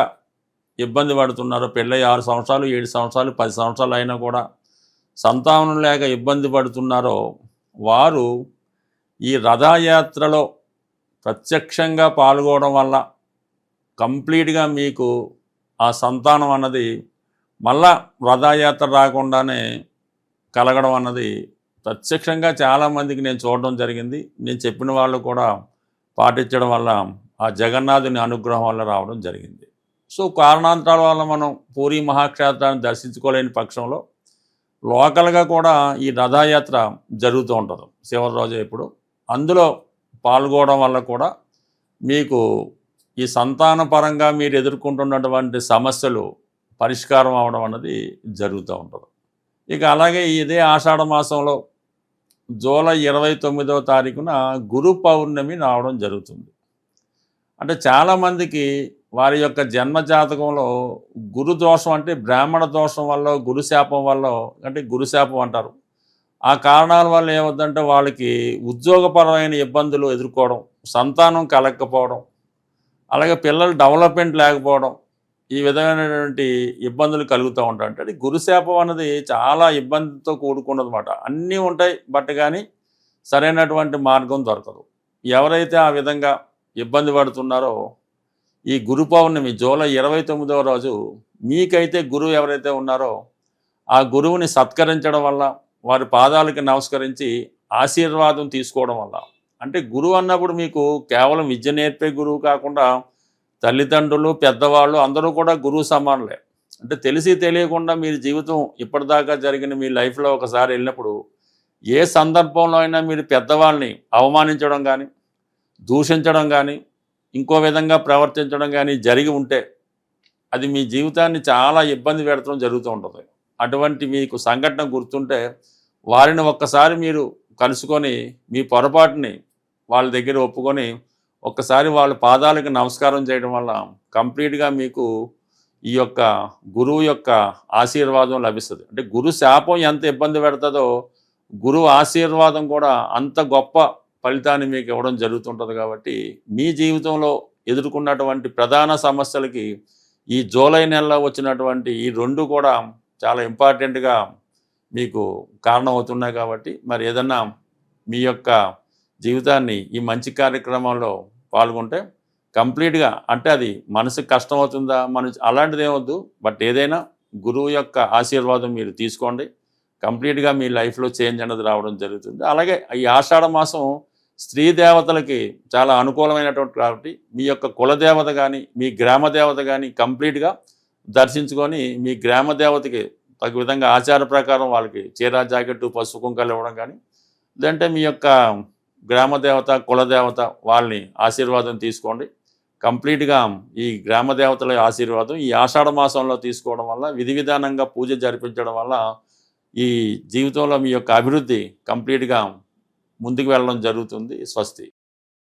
Speaker 4: ఇబ్బంది పడుతున్నారో, పెళ్ళై 6 సంవత్సరాలు, 7 సంవత్సరాలు, 10 సంవత్సరాలు అయినా కూడా సంతానం లేక ఇబ్బంది పడుతున్నారో వారు ఈ రథయాత్రలో ప్రత్యక్షంగా పాల్గొనడం వల్ల కంప్లీట్గా మీకు ఆ సంతానం అన్నది మళ్ళా రథయాత్ర రాకుండానే కలగడం అన్నది ప్రత్యక్షంగా చాలామందికి నేను చూడడం జరిగింది. నేను చెప్పిన వాళ్ళు కూడా పాటించడం వల్ల ఆ జగన్నాథుని అనుగ్రహం వల్ల రావడం జరిగింది. సో కారణాంతరాల వల్ల మనం పూరి మహాక్షేత్రాన్ని దర్శించుకోలేని పక్షంలో లోకల్గా కూడా ఈ రథయాత్ర జరుగుతూ ఉంటుంది చివరి రోజు ఎప్పుడు. అందులో పాల్గొనడం వల్ల కూడా మీకు ఈ సంతాన పరంగా మీరు ఎదుర్కొంటున్నటువంటి సమస్యలు పరిష్కారం అవడం అన్నది జరుగుతూ ఉంటుంది. ఇక అలాగే ఇదే ఆషాఢ మాసంలో జూలై 29వ తారీఖున గురు పౌర్ణమి రావడం జరుగుతుంది. అంటే చాలామందికి వారి యొక్క జన్మజాతకంలో గురు దోషం అంటే బ్రాహ్మణ దోషం వల్ల, గురుశాపం వల్ల, అంటే గురుశాపం అంటారు. ఆ కారణాల వల్ల ఏమవుతుందంటే వాళ్ళకి ఉద్యోగపరమైన ఇబ్బందులు ఎదుర్కోవడం, సంతానం కలగకపోవడం, అలాగే పిల్లలు డెవలప్మెంట్ లేకపోవడం, ఈ విధమైనటువంటి ఇబ్బందులు కలుగుతూ ఉంటాయి. అంటే గురుశాపం అన్నది చాలా ఇబ్బందితో కూడుకున్నదన్నమాట. అన్నీ ఉంటాయి బట్ కానీ సరైనటువంటి మార్గం దొరకదు. ఎవరైతే ఆ విధంగా ఇబ్బంది పడుతున్నారో ఈ గురు పౌర్ణమి జూలై 29వ రోజు మీకైతే గురువు ఎవరైతే ఉన్నారో ఆ గురువుని సత్కరించడం వల్ల, వారి పాదాలకి నమస్కరించి ఆశీర్వాదం తీసుకోవడం వల్ల, అంటే గురువు అన్నప్పుడు మీకు కేవలం విద్య నేర్పే గురువు కాకుండా తల్లిదండ్రులు, పెద్దవాళ్ళు అందరూ కూడా గురువు సమానులే. అంటే తెలిసి తెలియకుండా మీరు జీవితం ఇప్పటిదాకా జరిగిన మీ లైఫ్లో ఒకసారి వెళ్ళినప్పుడు ఏ సందర్భంలో అయినా మీరు పెద్దవాళ్ళని అవమానించడం కానీ, దూషించడం కానీ, ఇంకో విధంగా ప్రవర్తించడం కానీ జరిగి ఉంటే అది మీ జీవితాన్ని చాలా ఇబ్బంది పెడతాం జరుగుతూ ఉంటుంది. అటువంటి మీకు సంఘటన గుర్తుంటే వారిని ఒక్కసారి మీరు కలుసుకొని మీ పొరపాటుని వాళ్ళ దగ్గర ఒప్పుకొని ఒక్కసారి వాళ్ళ పాదాలకు నమస్కారం చేయడం వల్ల కంప్లీట్గా మీకు ఈ యొక్క గురువు యొక్క ఆశీర్వాదం లభిస్తుంది. అంటే గురు శాపం ఎంత ఇబ్బంది పెడుతుందో గురువు ఆశీర్వాదం కూడా అంత గొప్ప ఫలితాన్ని మీకు ఇవ్వడం జరుగుతుంటుంది. కాబట్టి మీ జీవితంలో ఎదుర్కొన్నటువంటి ప్రధాన సమస్యలకి ఈ జూలై నెలలో వచ్చినటువంటి ఈ 2 కూడా చాలా ఇంపార్టెంట్గా మీకు కారణం అవుతున్నాయి. కాబట్టి మరి ఏదన్నా మీ యొక్క జీవితాన్ని ఈ మంచి కార్యక్రమంలో పాల్గొంటే కంప్లీట్గా, అంటే అది మనసుకు కష్టం అవుతుందా, అలాంటిది ఏమొద్దు, బట్ ఏదైనా గురువు యొక్క ఆశీర్వాదం మీరు తీసుకోండి. కంప్లీట్గా మీ లైఫ్లో చేంజ్ అనేది రావడం జరుగుతుంది. అలాగే ఈ ఆషాఢ మాసం స్త్రీ దేవతలకి చాలా అనుకూలమైనటువంటి కాబట్టి మీ యొక్క కులదేవత కానీ, మీ గ్రామ దేవత కానీ కంప్లీట్గా దర్శించుకొని మీ గ్రామ దేవతకి తగు విధంగా ఆచార ప్రకారం వాళ్ళకి చీర, జాకెట్టు, పసుపు కుంకాలు ఇవ్వడం కానీ, లేదంటే మీ యొక్క గ్రామ దేవత, కులదేవత వాళ్ళని ఆశీర్వాదం తీసుకోండి. కంప్లీట్గా ఈ గ్రామ దేవతల ఆశీర్వాదం ఈ ఆషాఢ మాసంలో తీసుకోవడం వల్ల, విధి విధానంగా పూజ జరిపించడం వల్ల ఈ జీవితంలో మీ యొక్క అభివృద్ధి కంప్లీట్గా ముందుకు వెళ్ళడం జరుగుతుంది. స్వస్తి.